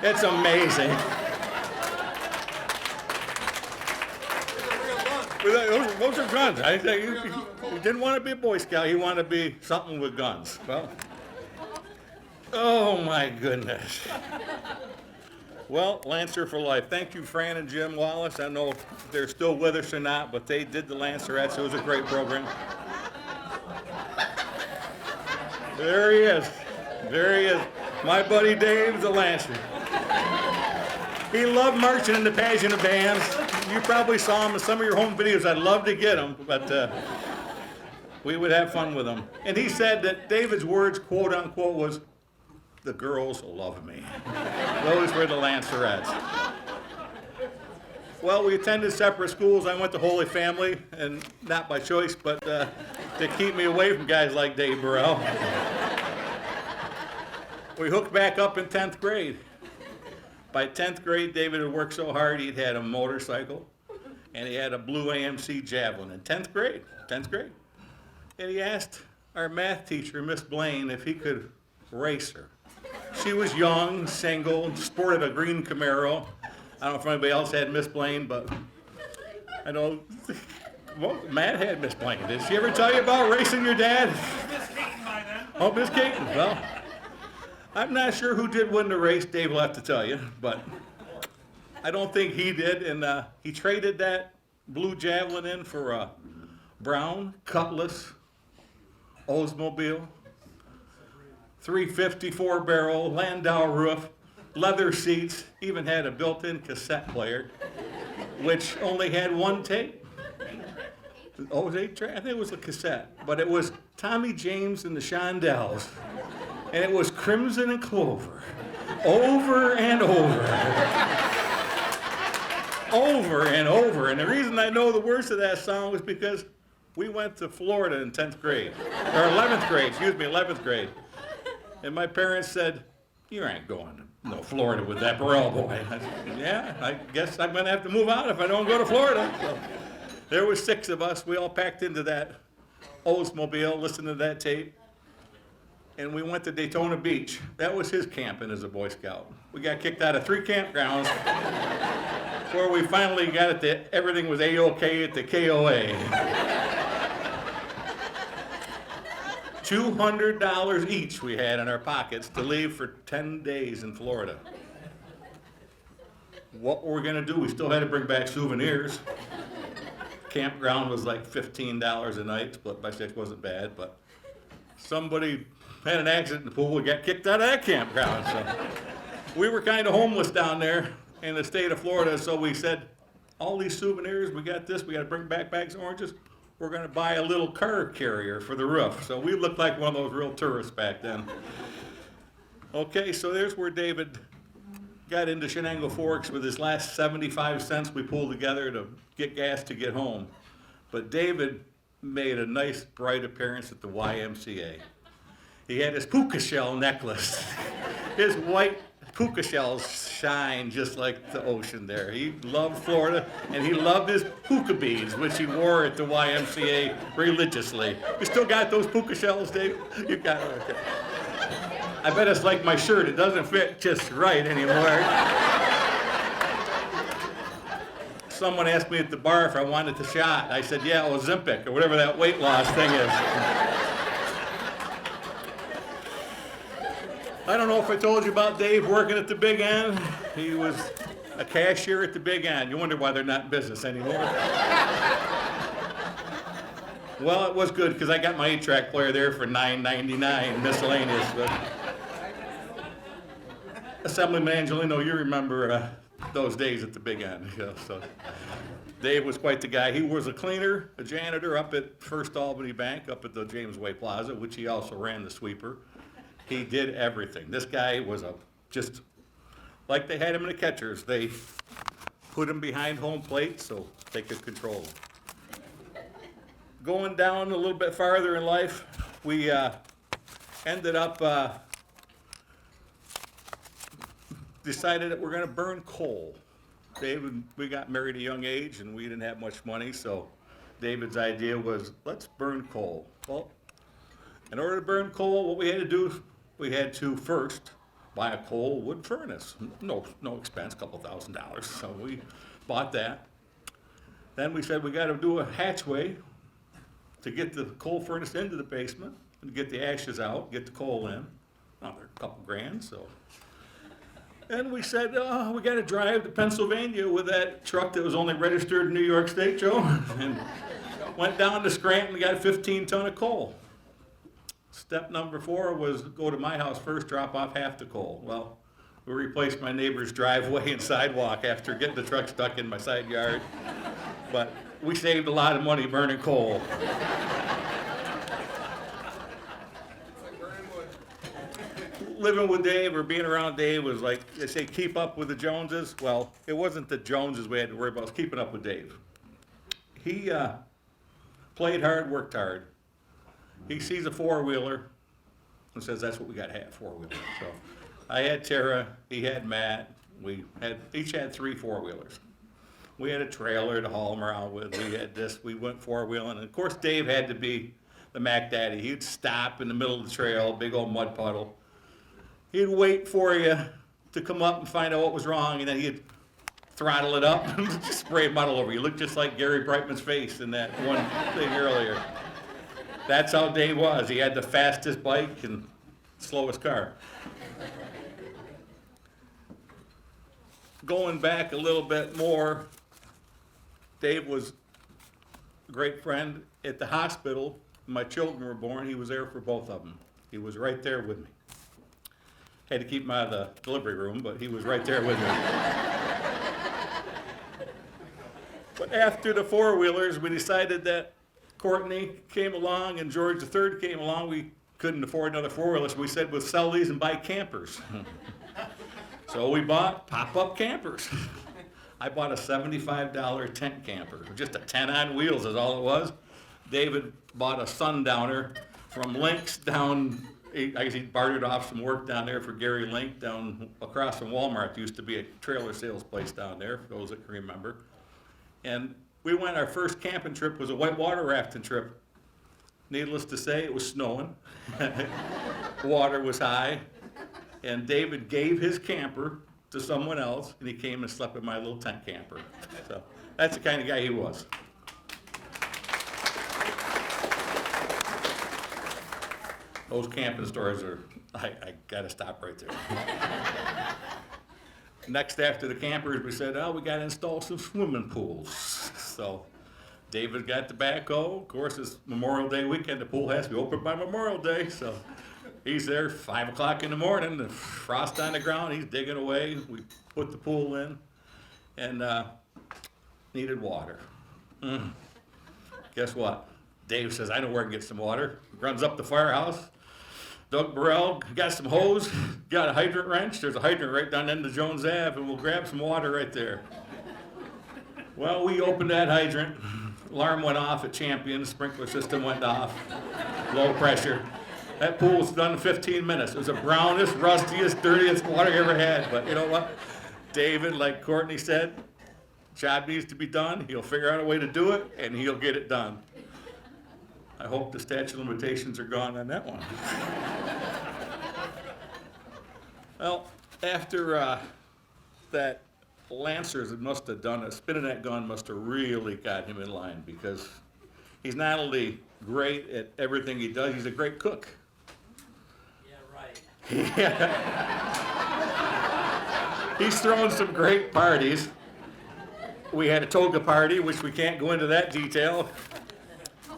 It's amazing. Those are guns. He didn't want to be a Boy Scout. He wanted to be something with guns. Well, oh my goodness. Well, Lancer for life. Thank you, Fran and Jim Wallace. I know if they're still with us or not, but they did the Lancerettes. It was a great program. There he is. There he is. My buddy Dave, the Lancer. He loved marching in the pageant of bands. You probably saw him in some of your home videos. I'd love to get him, but we would have fun with him. And he said that David's words, quote unquote, was, the girls love me. Those were the Lancerettes. Well, we attended separate schools. I went to Holy Family, and not by choice, but to keep me away from guys like Dave Burrell. We hooked back up in 10th grade. By 10th grade, David had worked so hard, he'd had a motorcycle, and he had a blue AMC Javelin in 10th grade. And he asked our math teacher, Miss Blaine, if he could race her. She was young, single, sported a green Camaro. I don't know if anybody else had Miss Blaine, but I know, well, Matt had Miss Blaine. Did she ever tell you about racing your dad? Miss Keaton by then. Oh, Miss Keaton. Well, I'm not sure who did win the race. Dave will have to tell you, but I don't think he did. And he traded that blue Javelin in for a brown Cutlass Oldsmobile, 354 barrel, Landau roof, leather seats, even had a built-in cassette player, which only had one tape. Oh, it was 8-track? I think it was a cassette, but it was Tommy James and the Shondells. And it was Crimson and Clover, over and over. Over and over. And the reason I know the words of that song was because we went to Florida in 10th grade, or 11th grade. And my parents said, you ain't going to Florida with that Burrell boy. I said, yeah, I guess I'm going to have to move out if I don't go to Florida. So there was 6 of us. We all packed into that Oldsmobile, listened to that tape. And we went to Daytona Beach. That was his camping as a Boy Scout. We got kicked out of 3 campgrounds before we finally got it that everything was A-OK at the KOA. $200 each we had in our pockets to leave for 10 days in Florida. What were we gonna do? We still had to bring back souvenirs. Campground was like $15 a night, split by 6 wasn't bad, but somebody had an accident in the pool, we got kicked out of that campground, so. We were kind of homeless down there in the state of Florida, so we said, all these souvenirs, we got this, we gotta bring back bags of oranges, we're gonna buy a little car carrier for the roof. So we looked like one of those real tourists back then. Okay, so there's where David got into Shenango Forks with his last 75 cents we pulled together to get gas to get home. But David made a nice bright appearance at the YMCA. He had his puka shell necklace. His white puka shells shine just like the ocean there. He loved Florida, and he loved his puka beads, which he wore at the YMCA religiously. You still got those puka shells, Dave? You got it, okay. I bet it's like my shirt, it doesn't fit just right anymore. Someone asked me at the bar if I wanted the shot. I said, yeah, Ozempic, or whatever that weight loss thing is. I don't know if I told you about Dave working at the Big N. He was a cashier at the Big N. You wonder why they're not in business anymore. Well, it was good because I got my 8-track player there for $9.99, miscellaneous. But Assemblyman Angelino, you remember those days at the Big N. You know, so Dave was quite the guy. He was a cleaner, a janitor up at First Albany Bank, up at the James Way Plaza, which he also ran the sweeper. He did everything. This guy was just like they had him in the catchers. They put him behind home plate so they could control him. Going down a little bit farther in life, we ended up decided that we're going to burn coal. David, we got married at a young age and we didn't have much money, so David's idea was, let's burn coal. Well, in order to burn coal, what we had to do, we had to first buy a coal wood furnace. No expense, a couple $1,000. So we bought that. Then we said we got to do a hatchway to get the coal furnace into the basement and get the ashes out, get the coal in. Another couple grand, so. And we said, oh, we got to drive to Pennsylvania with that truck that was only registered in New York State, Joe. And went down to Scranton and got a 15-ton of coal. Step number 4 was go to my house first, drop off half the coal. Well, we replaced my neighbor's driveway and sidewalk after getting the truck stuck in my side yard. But we saved a lot of money burning coal. Living with Dave or being around Dave was like, they say, keep up with the Joneses. Well, it wasn't the Joneses we had to worry about, it was keeping up with Dave. He played hard, worked hard. He sees a 4-wheeler and says, that's what we got to have, 4-wheeler. So I had Tara, he had Matt, we each had 3 4-wheelers. We had a trailer to haul them around with, we had this, we went 4-wheeling. And of course, Dave had to be the Mac Daddy. He'd stop in the middle of the trail, big old mud puddle. He'd wait for you to come up and find out what was wrong, and then he'd throttle it up and spray mud all over you. Looked just like Gary Brightman's face in that one thing earlier. That's how Dave was. He had the fastest bike and slowest car. Going back a little bit more, Dave was a great friend. At the hospital, my children were born, he was there for both of them. He was right there with me. Had to keep him out of the delivery room, but he was right there with me. But after the 4-wheelers, we decided that Courtney came along and George III came along. We couldn't afford another 4-wheeler, so we said we'll sell these and buy campers. So we bought pop-up campers. I bought a $75 tent camper. Just a tent on wheels is all it was. David bought a Sundowner from Lynx down, I guess he bartered off some work down there for Gary Link down across from Walmart. There used to be a trailer sales place down there, for those that can remember. And we went, our first camping trip was a whitewater rafting trip. Needless to say, it was snowing. Water was high. And David gave his camper to someone else, and he came and slept in my little tent camper. So that's the kind of guy he was. Those camping stores are, I gotta stop right there. Next, after the campers, we said, oh, we gotta install some swimming pools. So David got the backhoe. Of course, it's Memorial Day weekend. The pool has to be open by Memorial Day. So he's there 5 o'clock in the morning, the frost on the ground, he's digging away. We put the pool in and needed water. Guess what? Dave says, I know where I can get some water. Runs up the firehouse. Doug Burrell got some hose, got a hydrant wrench. There's a hydrant right down the end of Jones Ave, and we'll grab some water right there. Well, we opened that hydrant. Alarm went off at Champion. The sprinkler system went off. Low pressure. That pool was done in 15 minutes. It was the brownest, rustiest, dirtiest water you ever had. But you know what? David, like Courtney said, job needs to be done. He'll figure out a way to do it, and he'll get it done. I hope the statute of limitations are gone on that one. Well, after that, Lancers must have done a spinning that gun must have really got him in line, because he's not only great at everything he does, he's a great cook. Yeah, right. He's thrown some great parties. We had a toga party, which we can't go into that detail.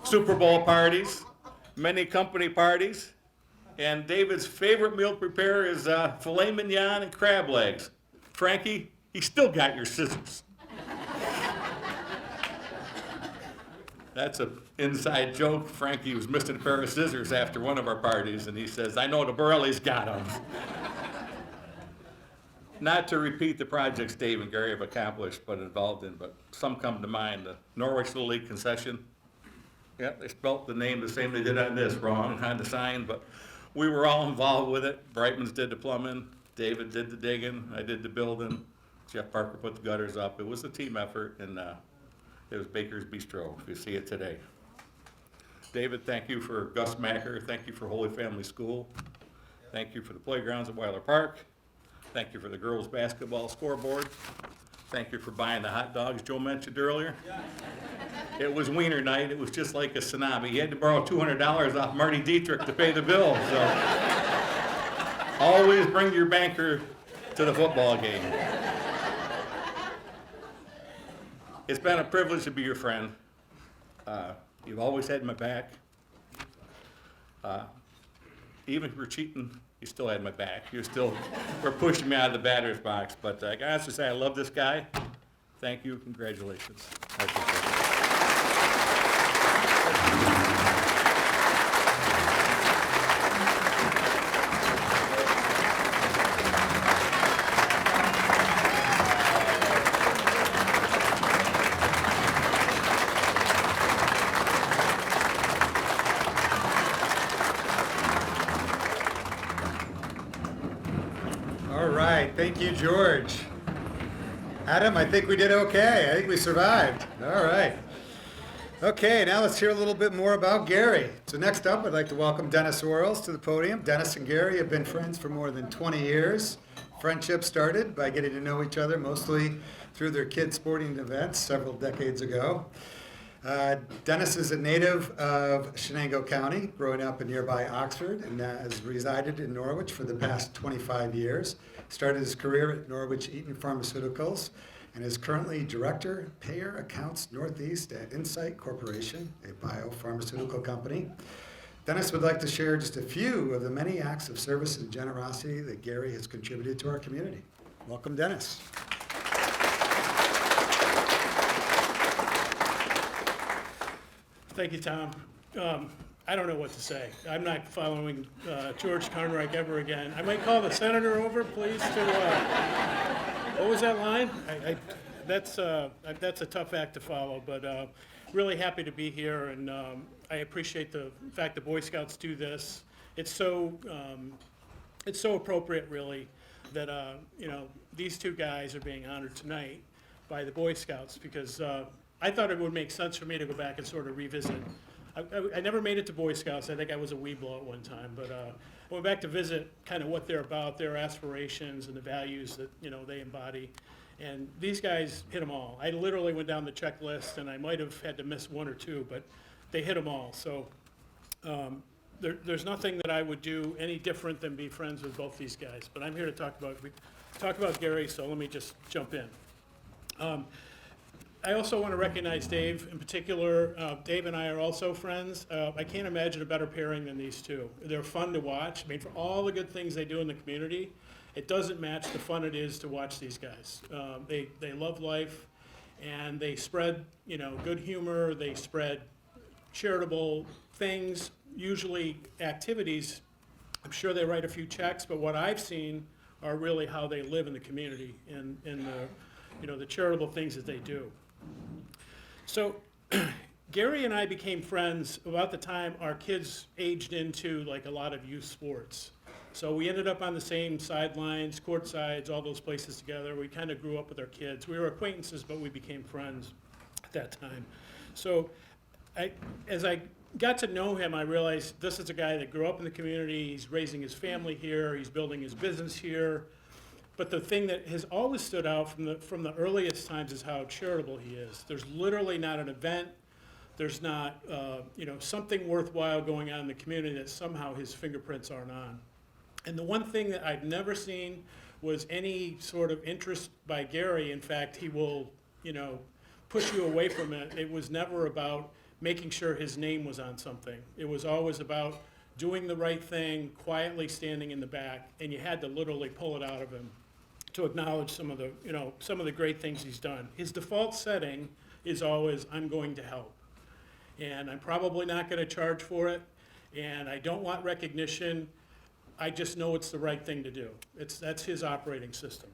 Super Bowl parties, many company parties, and David's favorite meal preparer is filet mignon and crab legs. Frankie, he still got your scissors. That's an inside joke. Frankie was missing a pair of scissors after one of our parties, and he says, I know the Burrells got them. Not to repeat the projects Dave and Gary have accomplished but involved in, but some come to mind. The Norwich Little League concession. Yeah, they spelt the name the same they did on this, wrong on the sign, but we were all involved with it. Brightman's did the plumbing, David did the digging, I did the building, Jeff Parker put the gutters up. It was a team effort, and it was Baker's Bistro, if you see it today. David, thank you for Gus Macker, thank you for Holy Family School, thank you for the playgrounds at Weiler Park, thank you for the girls' basketball scoreboard, thank you for buying the hot dogs Joe mentioned earlier. It was wiener night. It was just like a tsunami. He had to borrow $200 off Marty Dietrich to pay the bill. So always bring your banker to the football game. It's been a privilege to be your friend. You've always had my back. Even if you're cheating, you still had my back. You still were pushing me out of the batter's box. But I got to say, I love this guy. Thank you. Congratulations. I appreciate it. All right, thank you, George. Adam, I think we did okay. I think we survived. All right. Okay, now let's hear a little bit more about Gary. So next up, I'd like to welcome Dennis Orles to the podium. Dennis and Gary have been friends for more than 20 years. Friendship started by getting to know each other, mostly through their kids' sporting events several decades ago. Dennis is a native of Shenango County, growing up in nearby Oxford, and has resided in Norwich for the past 25 years. Started his career at Norwich Eaton Pharmaceuticals, and is currently Director, Payer Accounts Northeast at Insight Corporation, a biopharmaceutical company. Dennis would like to share just a few of the many acts of service and generosity that Gary has contributed to our community. Welcome, Dennis. Thank you, Tom. I don't know what to say. I'm not following George Conright ever again. I might call the senator over, please, to, what was that line? That's a tough act to follow, but really happy to be here, and I appreciate the fact the Boy Scouts do this. It's so appropriate, really, that these two guys are being honored tonight by the Boy Scouts, because I thought it would make sense for me to go back and sort of revisit. I never made it to Boy Scouts. I think I was a Weeblo at one time, but I went back to visit kind of what they're about, their aspirations and the values that they embody. And these guys hit them all. I literally went down the checklist, and I might have had to miss one or two, but they hit them all. So there's nothing that I would do any different than be friends with both these guys. But I'm here to talk about Gary, so let me just jump in. I also want to recognize Dave in particular. Dave and I are also friends. I can't imagine a better pairing than these two. They're fun to watch. I mean, for all the good things they do in the community, it doesn't match the fun it is to watch these guys. They love life, and they spread, good humor. They spread charitable things, usually activities. I'm sure they write a few checks, but what I've seen are really how they live in the community and the charitable things that they do. So Gary and I became friends about the time our kids aged into like a lot of youth sports. So we ended up on the same sidelines, court sides, all those places together. We kind of grew up with our kids. We were acquaintances, but we became friends at that time. So as I got to know him, I realized this is a guy that grew up in the community. He's raising his family here. He's building his business here. But the thing that has always stood out from the earliest times is how charitable he is. There's literally not an event. There's not something worthwhile going on in the community that somehow his fingerprints aren't on. And the one thing that I've never seen was any sort of interest by Gary. In fact, he will, push you away from it. It was never about making sure his name was on something. It was always about doing the right thing, quietly standing in the back, and you had to literally pull it out of him to acknowledge some of the great things he's done. His default setting is always, I'm going to help. And I'm probably not going to charge for it, and I don't want recognition. I just know it's the right thing to do. That's his operating system.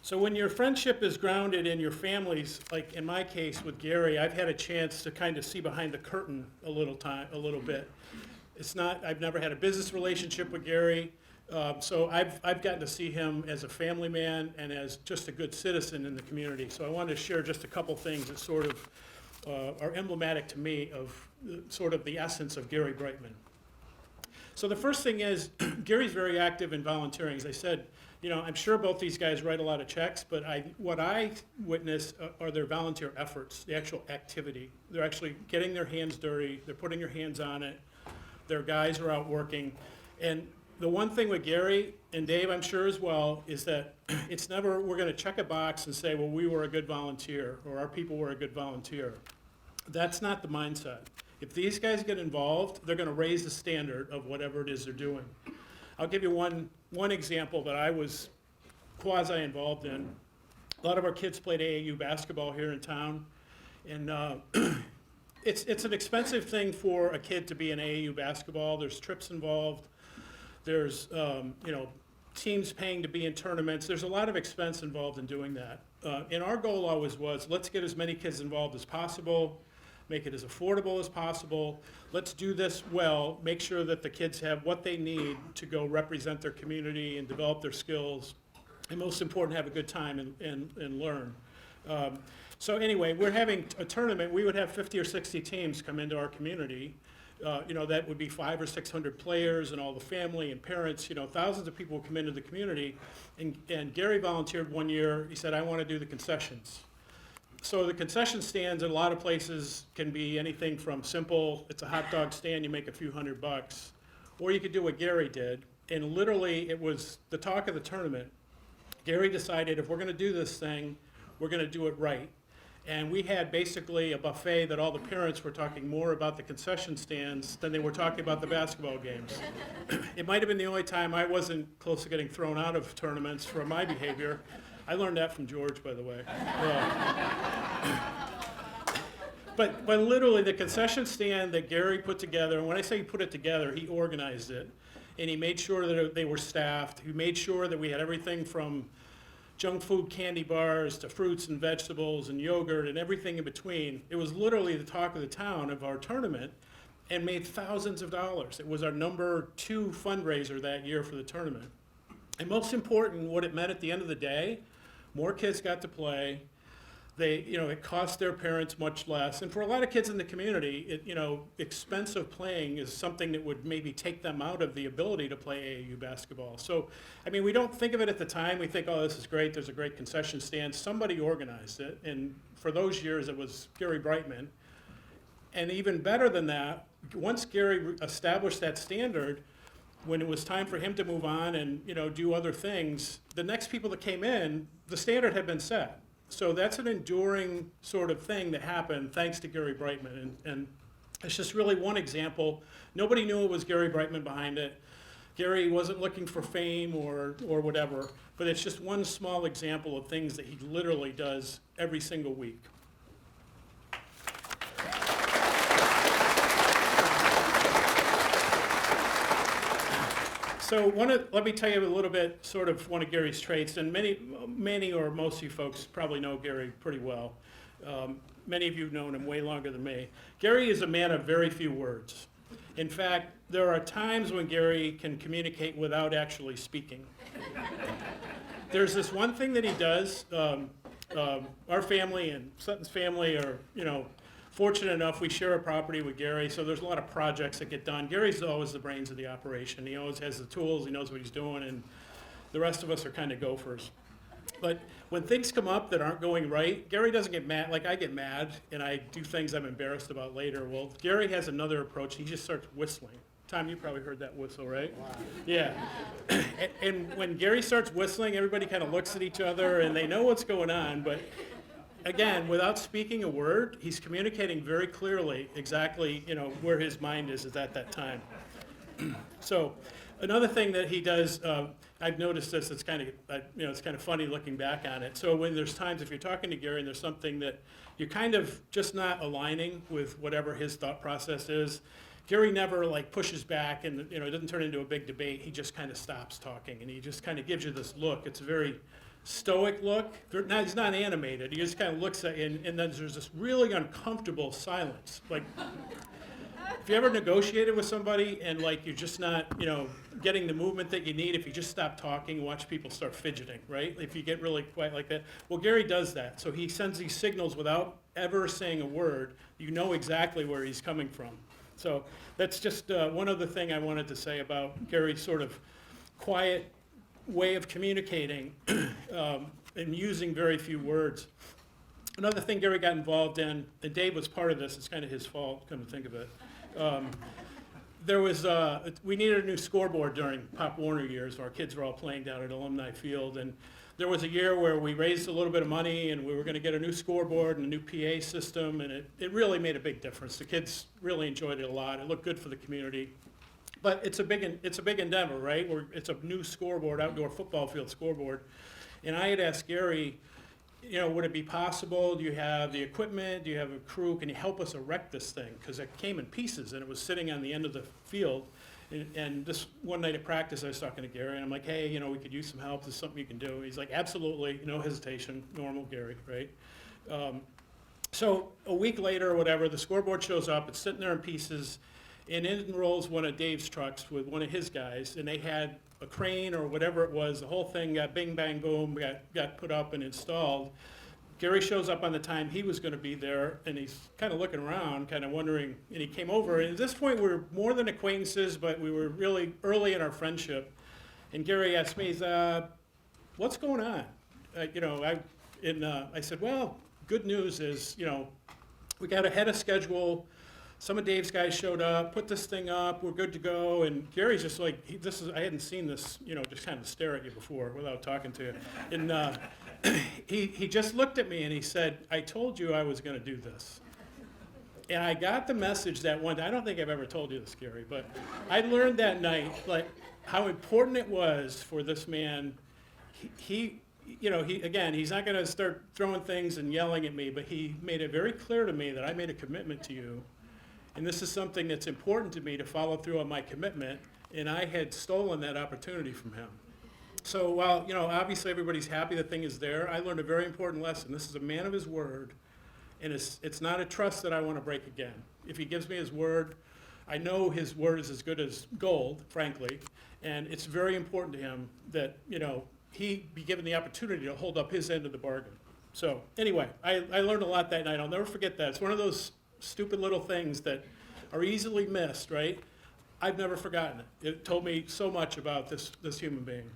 So when your friendship is grounded in your families, like in my case with Gary, I've had a chance to kind of see behind the curtain a little bit. I've never had a business relationship with Gary, so I've gotten to see him as a family man and as just a good citizen in the community. So I wanted to share just a couple things that sort of are emblematic to me of sort of the essence of Gary Brightman. So the first thing is, Gary's very active in volunteering. As I said, I'm sure both these guys write a lot of checks, but what I witness are their volunteer efforts, the actual activity. They're actually getting their hands dirty, they're putting their hands on it, their guys are out working. And the one thing with Gary, and Dave I'm sure as well, is that it's never, we're gonna check a box and say, well, we were a good volunteer, or our people were a good volunteer. That's not the mindset. If these guys get involved, they're gonna raise the standard of whatever it is they're doing. I'll give you one example that I was quasi-involved in. A lot of our kids played AAU basketball here in town, and it's an expensive thing for a kid to be in AAU basketball. There's trips involved. There's teams paying to be in tournaments. There's a lot of expense involved in doing that. And our goal always was, let's get as many kids involved as possible, make it as affordable as possible. Let's do this well, make sure that the kids have what they need to go represent their community and develop their skills, and most important, have a good time and learn. So anyway, we're having a tournament. We would have 50 or 60 teams come into our community. That would be 500 or 600 players and all the family and parents. Thousands of people would come into the community. And Gary volunteered one year. He said, I want to do the concessions. So the concession stands in a lot of places can be anything from simple, it's a hot dog stand, you make a few $100, or you could do what Gary did, and literally it was the talk of the tournament. Gary decided, if we're gonna do this thing, we're gonna do it right. And we had basically a buffet that all the parents were talking more about the concession stands than they were talking about the basketball games. It might have been the only time I wasn't close to getting thrown out of tournaments for my behavior. I learned that from George, by the way. But literally, the concession stand that Gary put together, and when I say he put it together, he organized it. And he made sure that they were staffed. He made sure that we had everything from junk food candy bars to fruits and vegetables and yogurt and everything in between. It was literally the talk of the town of our tournament and made thousands of dollars. It was our number 2 fundraiser that year for the tournament. And most important, what it meant at the end of the day, more kids got to play. It cost their parents much less. And for a lot of kids in the community, expensive playing is something that would maybe take them out of the ability to play AAU basketball. So, we don't think of it at the time. We think, oh, this is great. There's a great concession stand. Somebody organized it. And for those years, it was Gary Brightman. And even better than that, once Gary established that standard, when it was time for him to move on and, you know, do other things, the next people that came in, the standard had been set. So that's an enduring sort of thing that happened thanks to Gary Brightman. And it's just really one example. Nobody knew it was Gary Brightman behind it. Gary wasn't looking for fame or whatever, but it's just one small example of things that he literally does every single week. So let me tell you a little bit, sort of one of Gary's traits, and many or most of you folks probably know Gary pretty well. Many of you have known him way longer than me. Gary is a man of very few words. In fact, there are times when Gary can communicate without actually speaking. There's this one thing that he does. Our family and Sutton's family are, you know, fortunate enough, we share a property with Gary, so there's a lot of projects that get done. Gary's always the brains of the operation. He always has the tools, he knows what he's doing, and the rest of us are kind of gophers. But when things come up that aren't going right, Gary doesn't get mad. Like, I get mad, and I do things I'm embarrassed about later. Well, Gary has another approach. He just starts whistling. Tom, you probably heard that whistle, right? Wow. Yeah. And when Gary starts whistling, everybody kind of looks at each other, and they know what's going on, but again, without speaking a word, he's communicating very clearly exactly, you know, where his mind is at that time. So, another thing that he does, I've noticed this. It's kind of, you know, it's kind of funny looking back on it. So when there's times if you're talking to Gary and there's something that you're kind of just not aligning with whatever his thought process is, Gary never like pushes back and, you know, it doesn't turn into a big debate. He just kind of stops talking and he just kind of gives you this look. It's a very stoic look. He's not animated. He just kind of looks at you, and then there's this really uncomfortable silence. Like, if you ever negotiated with somebody and like you're just not, you know, getting the movement that you need, if you just stop talking, watch people start fidgeting, right? If you get really quiet like that. Well, Gary does that. So he sends these signals without ever saying a word. You know exactly where he's coming from. So that's just one other thing I wanted to say about Gary's sort of quiet way of communicating and using very few words. Another thing Gary got involved in, and Dave was part of this, it's kind of his fault, come to think of it. There was, we needed a new scoreboard during Pop Warner years. Our kids were all playing down at Alumni Field, and there was a year where we raised a little bit of money and we were going to get a new scoreboard and a new PA system, and it really made a big difference. The kids really enjoyed it a lot. It looked good for the community. But it's a big endeavor, right? It's a new scoreboard, outdoor football field scoreboard. And I had asked Gary, you know, would it be possible? Do you have the equipment? Do you have a crew? Can you help us erect this thing? Because it came in pieces and it was sitting on the end of the field. And this one night at practice, I was talking to Gary and I'm like, hey, you know, we could use some help. Is something you can do? He's like, absolutely, no hesitation, normal Gary, right? So a week later or whatever, the scoreboard shows up. It's sitting there in pieces. And in rolls one of Dave's trucks with one of his guys, and they had a crane or whatever it was. The whole thing got bing, bang, boom, got put up and installed. Gary shows up on the time he was going to be there, and he's kind of looking around, kind of wondering, and he came over. And at this point, we were more than acquaintances, but we were really early in our friendship. And Gary asked me, what's going on? You know, I said, well, good news is, you know, we got ahead of schedule. Some of Dave's guys showed up, put this thing up, we're good to go, and Gary's just like, I hadn't seen this, you know, just kind of stare at you before without talking to you. And he just looked at me and he said, I told you I was gonna do this. And I got the message that one day, I don't think I've ever told you this, Gary, but I learned that night, like, how important it was for this man. You know, he's not gonna start throwing things and yelling at me, but he made it very clear to me that I made a commitment to you. And this is something that's important to me to follow through on my commitment, and I had stolen that opportunity from him. So while, you know, obviously everybody's happy the thing is there, I learned a very important lesson. This is a man of his word, and it's not a trust that I want to break again. If he gives me his word, I know his word is as good as gold, frankly, and it's very important to him that, you know, he be given the opportunity to hold up his end of the bargain. So anyway, I learned a lot that night. I'll never forget that. It's one of those stupid little things that are easily missed, right? I've never forgotten it. It told me so much about this human being.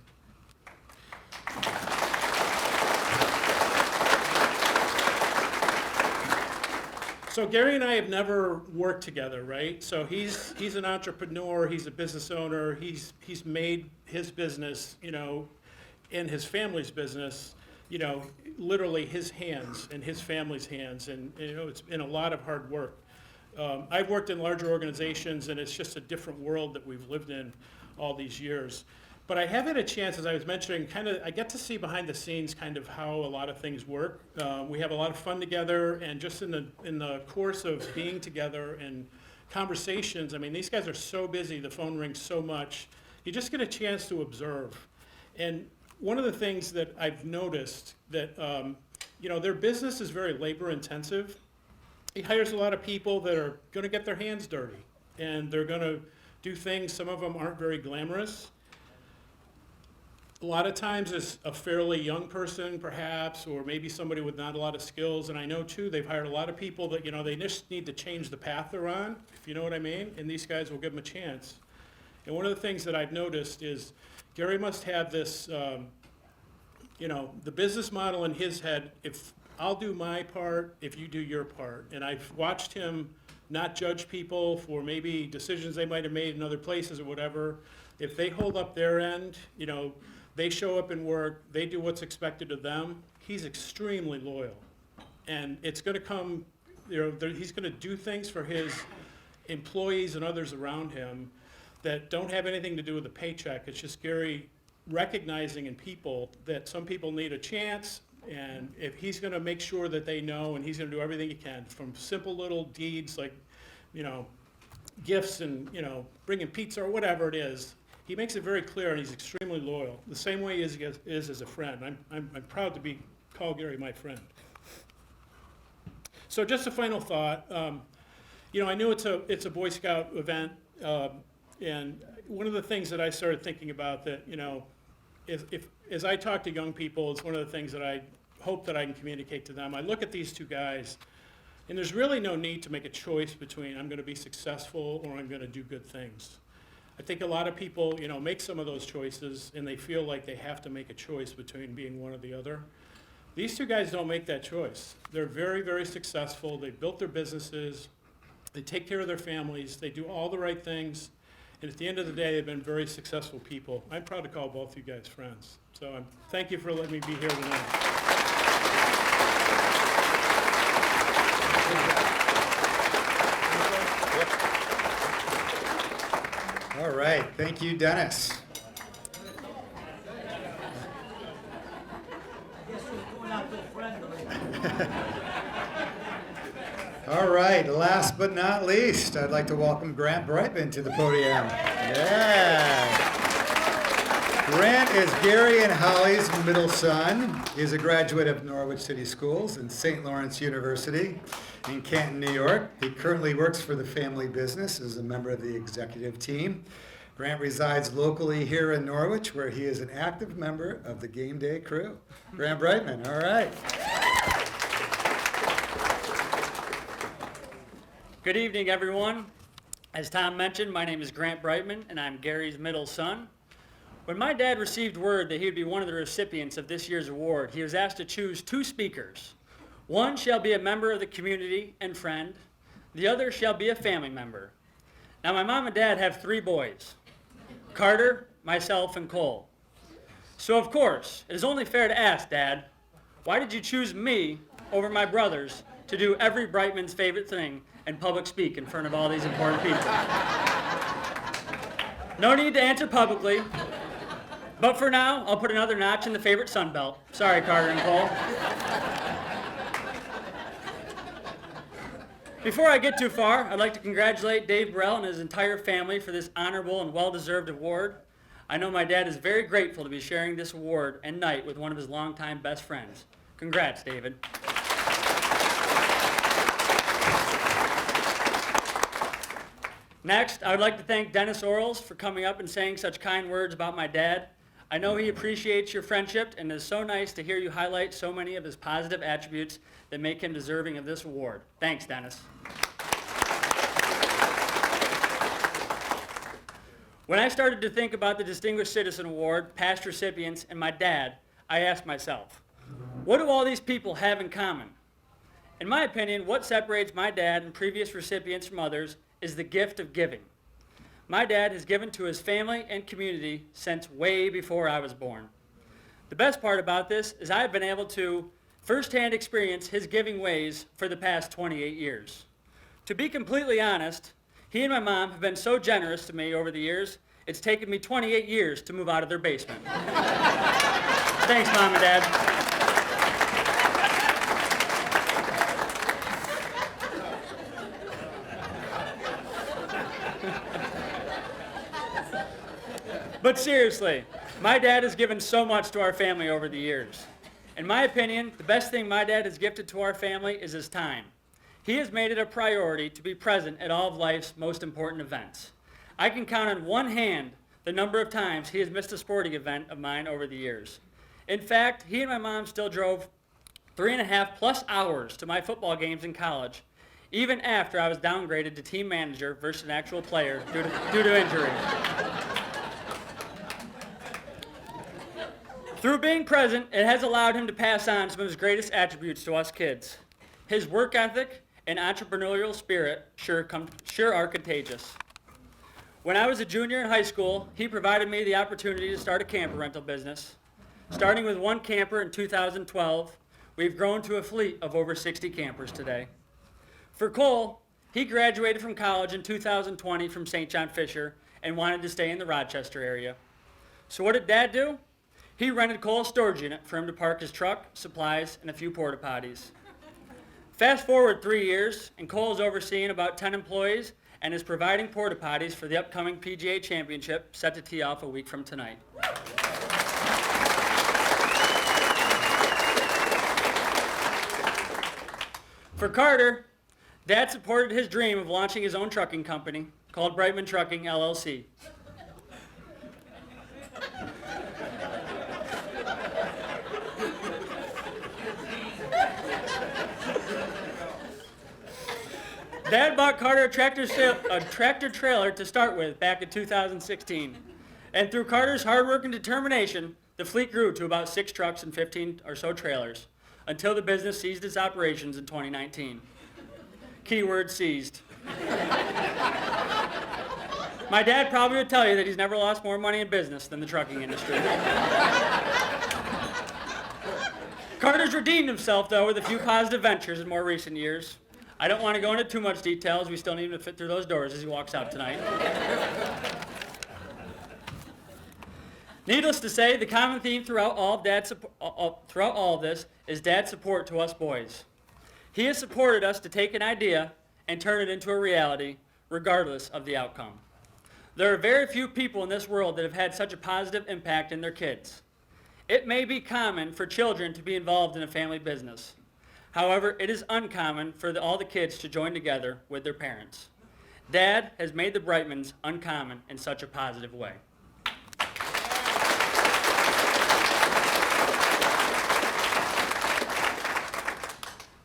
So Gary and I have never worked together, right? So he's an entrepreneur, he's a business owner, he's made his business, you know, and his family's business, you know, literally his hands and his family's hands, and you know, it's been a lot of hard work. I've worked in larger organizations, and it's just a different world that we've lived in all these years. But I have had a chance, as I was mentioning, I get to see behind the scenes kind of how a lot of things work. We have a lot of fun together, and just in the course of being together and conversations, I mean, these guys are so busy, the phone rings so much, you just get a chance to observe. And one of the things that I've noticed that, you know, their business is very labor intensive. He hires a lot of people that are gonna get their hands dirty, and they're gonna do things, some of them aren't very glamorous. A lot of times it's a fairly young person perhaps, or maybe somebody with not a lot of skills, and I know too, they've hired a lot of people that, you know, they just need to change the path they're on, if you know what I mean, and these guys will give them a chance. And one of the things that I've noticed is Gary must have this, you know, the business model in his head, if I'll do my part, if you do your part. And I've watched him not judge people for maybe decisions they might have made in other places or whatever. If they hold up their end, you know, they show up and work, they do what's expected of them, he's extremely loyal. And it's gonna come, you know, he's gonna do things for his employees and others around him that don't have anything to do with the paycheck. It's just Gary recognizing in people that some people need a chance, and if he's gonna make sure that they know, and he's gonna do everything he can, from simple little deeds like, you know, gifts and, you know, bringing pizza or whatever it is, he makes it very clear, and he's extremely loyal, the same way he is as a friend. I'm proud to call Gary my friend. So just a final thought. You know, I knew it's a Boy Scout event, and one of the things that I started thinking about that, you know, if as I talk to young people, it's one of the things that I hope that I can communicate to them. I look at these two guys, and there's really no need to make a choice between I'm going to be successful or I'm going to do good things. I think a lot of people, you know, make some of those choices, and they feel like they have to make a choice between being one or the other. These two guys don't make that choice. They're very, very successful. They built their businesses. They take care of their families. They do all the right things. And at the end of the day, they've been very successful people. I'm proud to call both you guys friends. So thank you for letting me be here tonight. All right, thank you, Dennis. All right, last but not least, I'd like to welcome Grant Brightman to the podium. Yeah. Grant is Gary and Holly's middle son. He's a graduate of Norwich City Schools and St. Lawrence University in Canton, New York. He currently works for the family business as a member of the executive team. Grant resides locally here in Norwich, where he is an active member of the game day crew. Grant Brightman, all right. Good evening, everyone. As Tom mentioned, my name is Grant Brightman, and I'm Gary's middle son. When my dad received word that he would be one of the recipients of this year's award, he was asked to choose two speakers. One shall be a member of the community and friend. The other shall be a family member. Now, my mom and dad have three boys, Carter, myself, and Cole. So, of course, it is only fair to ask, Dad, why did you choose me over my brothers to do every Brightman's favorite thing and public speak in front of all these important people? No need to answer publicly, but for now, I'll put another notch in the favorite Sunbelt. Sorry, Carter and Cole. Before I get too far, I'd like to congratulate Dave Burrell and his entire family for this honorable and well-deserved award. I know my dad is very grateful to be sharing this award and night with one of his longtime best friends. Congrats, David. Next, I would like to thank Dennis Orles for coming up and saying such kind words about my dad. I know he appreciates your friendship, and it is so nice to hear you highlight so many of his positive attributes that make him deserving of this award. Thanks, Dennis. When I started to think about the Distinguished Citizen Award, past recipients, and my dad, I asked myself, what do all these people have in common? In my opinion, what separates my dad and previous recipients from others is the gift of giving. My dad has given to his family and community since way before I was born. The best part about this is I've been able to firsthand experience his giving ways for the past 28 years. To be completely honest, he and my mom have been so generous to me over the years, it's taken me 28 years to move out of their basement. Thanks, Mom and Dad. But seriously, my dad has given so much to our family over the years. In my opinion, the best thing my dad has gifted to our family is his time. He has made it a priority to be present at all of life's most important events. I can count on one hand the number of times he has missed a sporting event of mine over the years. In fact, he and my mom still drove 3.5+ hours to my football games in college, even after I was downgraded to team manager versus an actual player due to injury. Through being present, it has allowed him to pass on some of his greatest attributes to us kids. His work ethic and entrepreneurial spirit sure are contagious. When I was a junior in high school, he provided me the opportunity to start a camper rental business. Starting with one camper in 2012, we've grown to a fleet of over 60 campers today. For Cole, he graduated from college in 2020 from St. John Fisher and wanted to stay in the Rochester area. So what did Dad do? He rented Cole a storage unit for him to park his truck, supplies, and a few porta potties. Fast forward 3 years, and Cole is overseeing about 10 employees and is providing porta potties for the upcoming PGA Championship set to tee off a week from tonight. For Carter, Dad supported his dream of launching his own trucking company called Brightman Trucking, LLC. Dad bought Carter a tractor trailer to start with back in 2016. And through Carter's hard work and determination, the fleet grew to about 6 trucks and 15 or so trailers until the business ceased its operations in 2019. Keyword seized. My dad probably would tell you that he's never lost more money in business than the trucking industry. Carter's redeemed himself, though, with a few positive ventures in more recent years. I don't want to go into too much detail, as we still need him to fit through those doors as he walks out tonight. Needless to say, the common theme throughout all of this is Dad's support to us boys. He has supported us to take an idea and turn it into a reality, regardless of the outcome. There are very few people in this world that have had such a positive impact in their kids. It may be common for children to be involved in a family business. However, it is uncommon for all the kids to join together with their parents. Dad has made the Brightmans uncommon in such a positive way.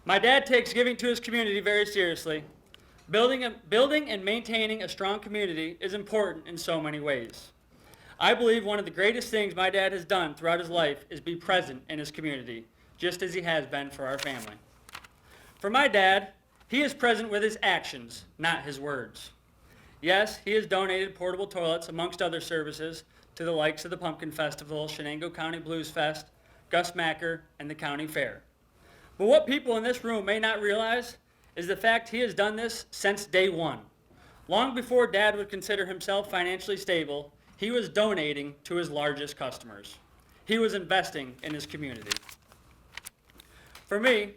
My dad takes giving to his community very seriously. Building and maintaining a strong community is important in so many ways. I believe one of the greatest things my dad has done throughout his life is be present in his community, just as he has been for our family. For my dad, he is present with his actions, not his words. Yes, he has donated portable toilets, amongst other services, to the likes of the Pumpkin Festival, Shenango County Blues Fest, Gus Macker, and the county fair. But what people in this room may not realize is the fact he has done this since day one. Long before Dad would consider himself financially stable, he was donating to his largest customers. He was investing in his community. For me,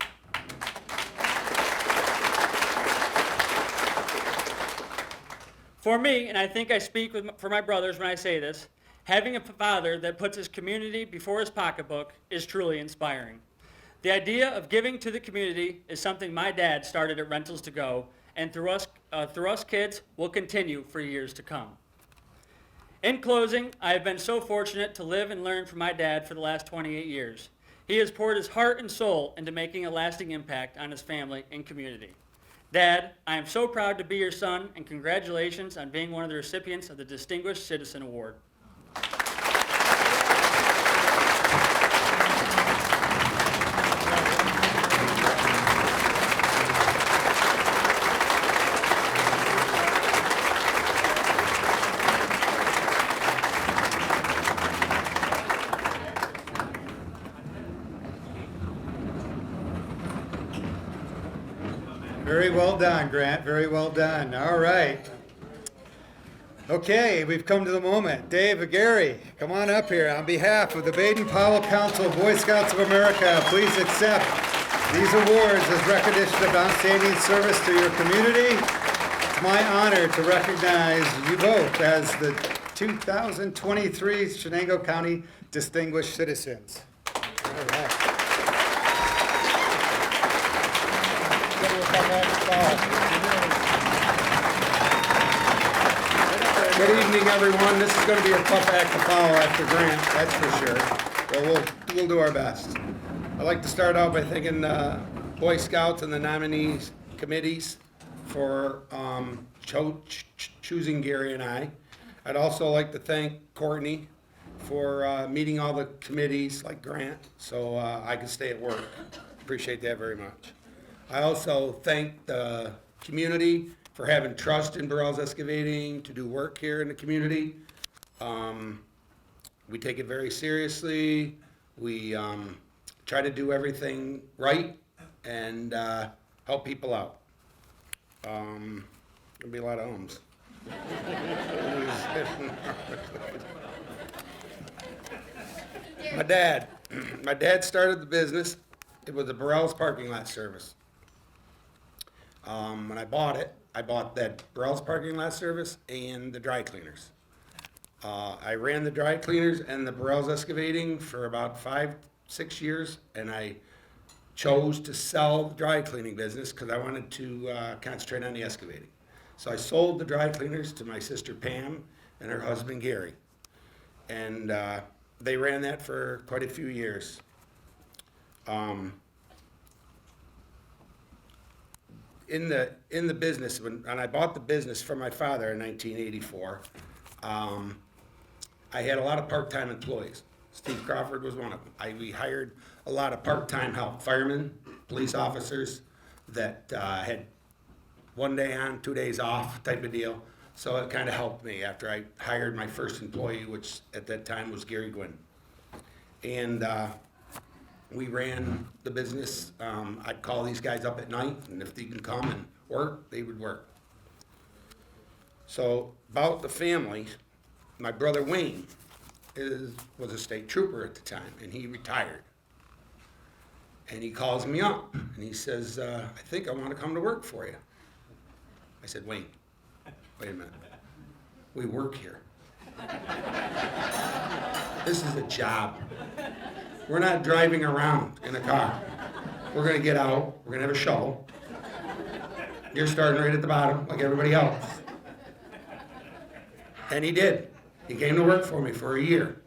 and I think I speak for my brothers when I say this, having a father that puts his community before his pocketbook is truly inspiring. The idea of giving to the community is something my dad started at Rentals to Go, and through us kids will continue for years to come. In closing, I have been so fortunate to live and learn from my dad for the last 28 years. He has poured his heart and soul into making a lasting impact on his family and community. Dad, I am so proud to be your son, and congratulations on being one of the recipients of the Distinguished Citizen Award. Very well done, Grant. Very well done. All right. Okay, we've come to the moment. Dave, Gary, come on up here. On behalf of the Baden-Powell Council of Boy Scouts of America, please accept these awards as recognition of outstanding service to your community. It's my honor to recognize you both as the 2023 Shenango County Distinguished Citizens. All right. Good evening, everyone. This is going to be a tough act to follow after Grant, that's for sure. But we'll do our best. I'd like to start out by thanking Boy Scouts and the nominees committees for choosing Gary and I. I'd also like to thank Courtney for meeting all the committees like Grant so I could stay at work. Appreciate that very much. I also thank the community for having trust in Burrell's Excavating to do work here in the community. We take it very seriously. We try to do everything right and help people out. There'll be a lot of ums. My dad started the business. It was a Burrell's parking lot service. When I bought it, I bought that Burrell's parking lot service and the dry cleaners. I ran the dry cleaners and the Burrell's Excavating for about 5-6 years, and I chose to sell the dry cleaning business because I wanted to concentrate on the excavating. So I sold the dry cleaners to my sister Pam and her husband Gary, and they ran that for quite a few years. In the business, when I bought the business from my father in 1984, I had a lot of part-time employees. Steve Crawford was one of them. We hired a lot of part-time help, firemen, police officers that had 1 day on, 2 days off type of deal. So it kind of helped me after I hired my first employee, which at that time was Gary Gwynn. And we ran the business. I'd call these guys up at night, and if they can come and work, they would work. So about the family, my brother Wayne was a state trooper at the time, and he retired. And he calls me up, and he says, I think I want to come to work for you. I said, Wayne, wait a minute. We work here. This is a job. We're not driving around in a car. We're gonna get out, we're gonna have a shovel. You're starting right at the bottom, like everybody else. And he did. He came to work for me for a year.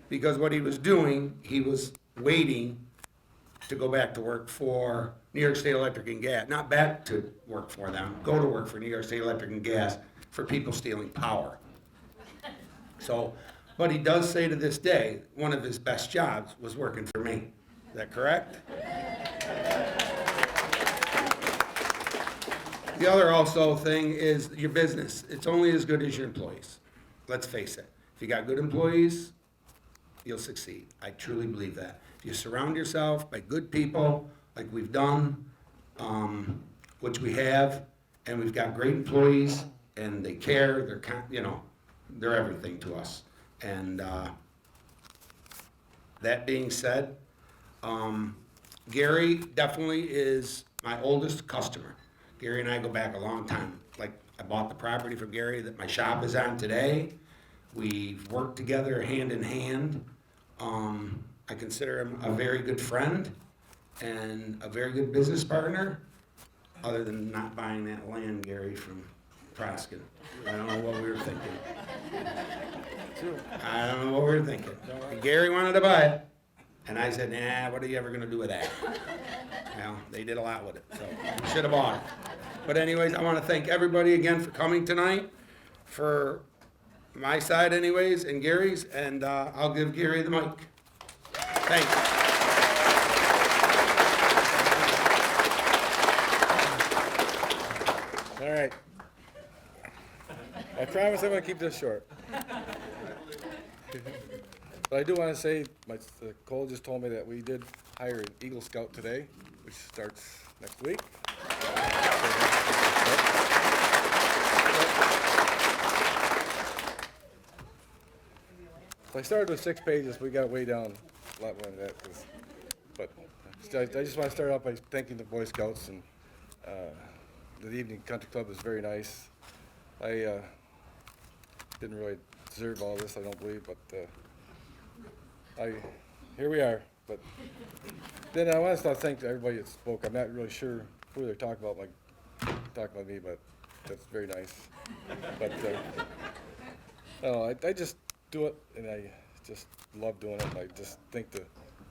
Because what he was doing, he was waiting to go back to work for New York State Electric and Gas. Not back to work for them, go to work for New York State Electric and Gas for people stealing power. So, but he does say to this day, one of his best jobs was working for me. Is that correct? The other also thing is your business. It's only as good as your employees. Let's face it. If you got good employees, you'll succeed. I truly believe that. If you surround yourself by good people, like we've done, which we have, and we've got great employees, and they care, they're everything to us. And that being said, Gary definitely is my oldest customer. Gary and I go back a long time. Like, I bought the property from Gary that my shop is on today. We've worked together hand in hand. I consider him a very good friend and a very good business partner, other than not buying that land, Gary, from Proskin. I don't know what we were thinking. And Gary wanted to buy it, and I said, nah, what are you ever gonna do with that? Well, they did a lot with it, so we should have bought it. But anyways, I wanna thank everybody again for coming tonight, for my side anyways, and Gary's, and I'll give Gary the mic. Thanks. All right. I promise I'm going to keep this short. But I do want to say, Cole just told me that we did hire an Eagle Scout today, which starts next week. I started with 6 pages. We got way down a lot more than that. But I just want to start off by thanking the Boy Scouts, and the evening country club was very nice. I didn't really deserve all this, I don't believe, but here we are. But then I want to thank everybody that spoke. I'm not really sure who they're talking about, me, but that's very nice. But I just do it, and I just love doing it. I just think the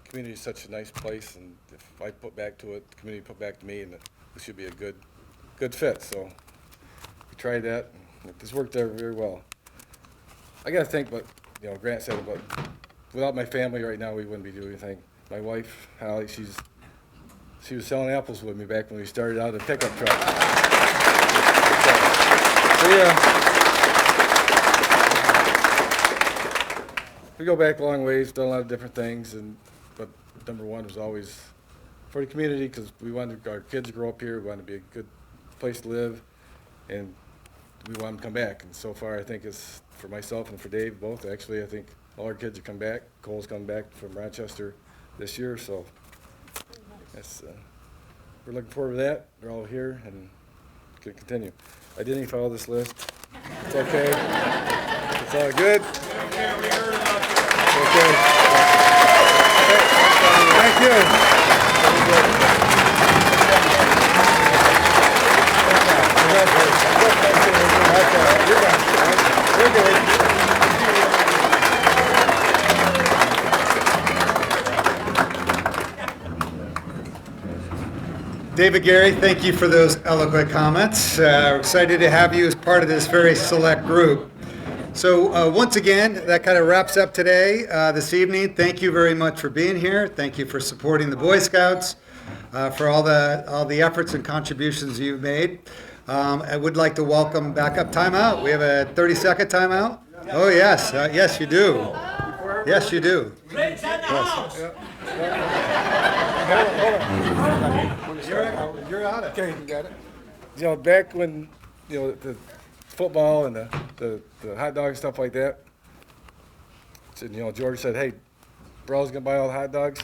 community is such a nice place, and if I put back to it, the community put back to me, and it should be a good fit. So we tried that, and this worked out very well. I got to think, but Grant said it, but without my family right now, we wouldn't be doing anything. My wife, Holly, she was selling apples with me back when we started out a pickup truck. So yeah. We go back a long ways, done a lot of different things, but number one was always for the community, because we wanted our kids to grow up here, we wanted to be a good place to live, and we want them to come back. And so far, I think it's for myself and for Dave both. Actually, I think all our kids have come back. Cole's come back from Rochester this year, so that's we're looking forward to that. They're all here and can continue. I didn't even follow this list. It's okay. It's all good. Okay. Thank you. You're good. David, Gary, thank you for those eloquent comments. We're excited to have you as part of this very select group. So once again, that kind of wraps up today, this evening. Thank you very much for being here. Thank you for supporting the Boy Scouts, for all the efforts and contributions you've made. I would like to welcome backup timeout. We have a 30-second timeout. Oh yes, yes you do. Yes you do. You're on it. Okay, you got it. Back when the football and the hot dog and stuff like that. So, George said, "Hey, Burrell's gonna buy all the hot dogs."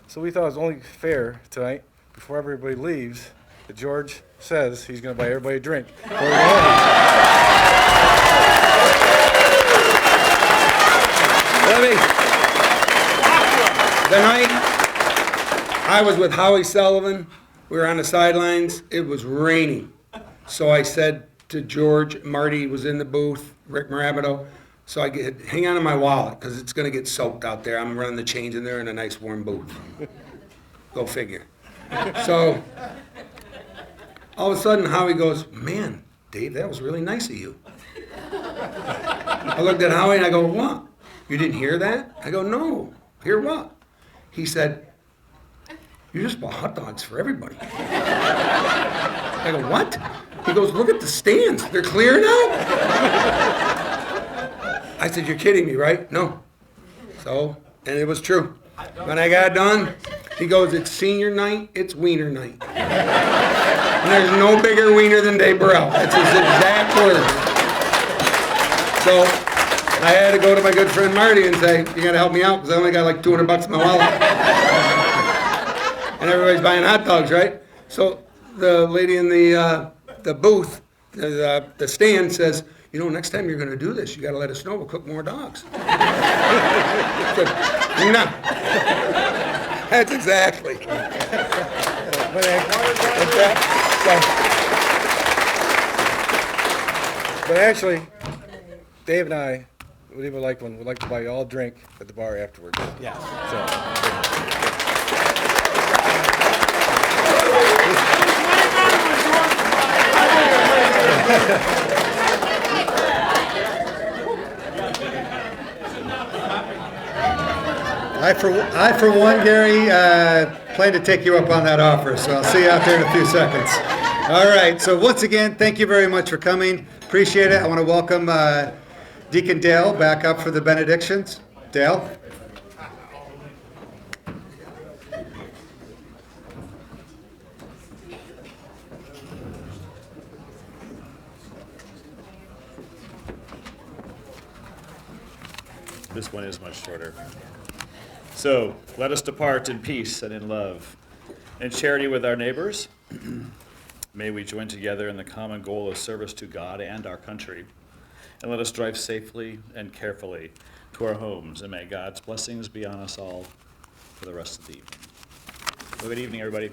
So we thought it was only fair tonight, before everybody leaves, that George says he's gonna buy everybody a drink. The night I was with Howie Sullivan, we were on the sidelines, it was raining. So I said to George, Marty was in the booth, Rick Marabito, so I get, hang on to my wallet, because it's going to get soaked out there. I'm running the change in there in a nice warm booth. Go figure. So all of a sudden Howie goes, man, Dave, that was really nice of you. I looked at Howie and I go, what? You didn't hear that? I go, no. Hear what? He said, you just bought hot dogs for everybody. I go, what? He goes, look at the stands. They're clear now? I said, you're kidding me, right? No. So, and it was true. When I got done, he goes, it's senior night, it's wiener night. And there's no bigger wiener than Dave Burrell. That's his exact words. So, I had to go to my good friend Marty and say, you gotta help me out, because I only got like $200 in my wallet. And everybody's buying hot dogs, right? So the lady in the booth, the stand says, next time you're gonna do this, you gotta let us know, we'll cook more dogs. I said, no. That's exactly. But actually, Dave and I would even like one. We'd like to buy you all a drink at the bar afterwards. Yeah. I for one, Gary, plan to take you up on that offer, so I'll see you out there in a few seconds. All right, so once again, thank you very much for coming. Appreciate it. I want to welcome Deacon Dale back up for the benedictions. Dale? This one is much shorter. So, let us depart in peace and in love, in charity with our neighbors. May we join together in the common goal of service to God and our country. And let us drive safely and carefully to our homes, and may God's blessings be on us all for the rest of the evening. Well, good evening, everybody.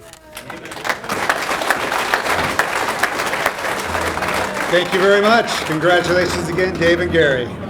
Thank you very much. Congratulations again, Dave and Gary.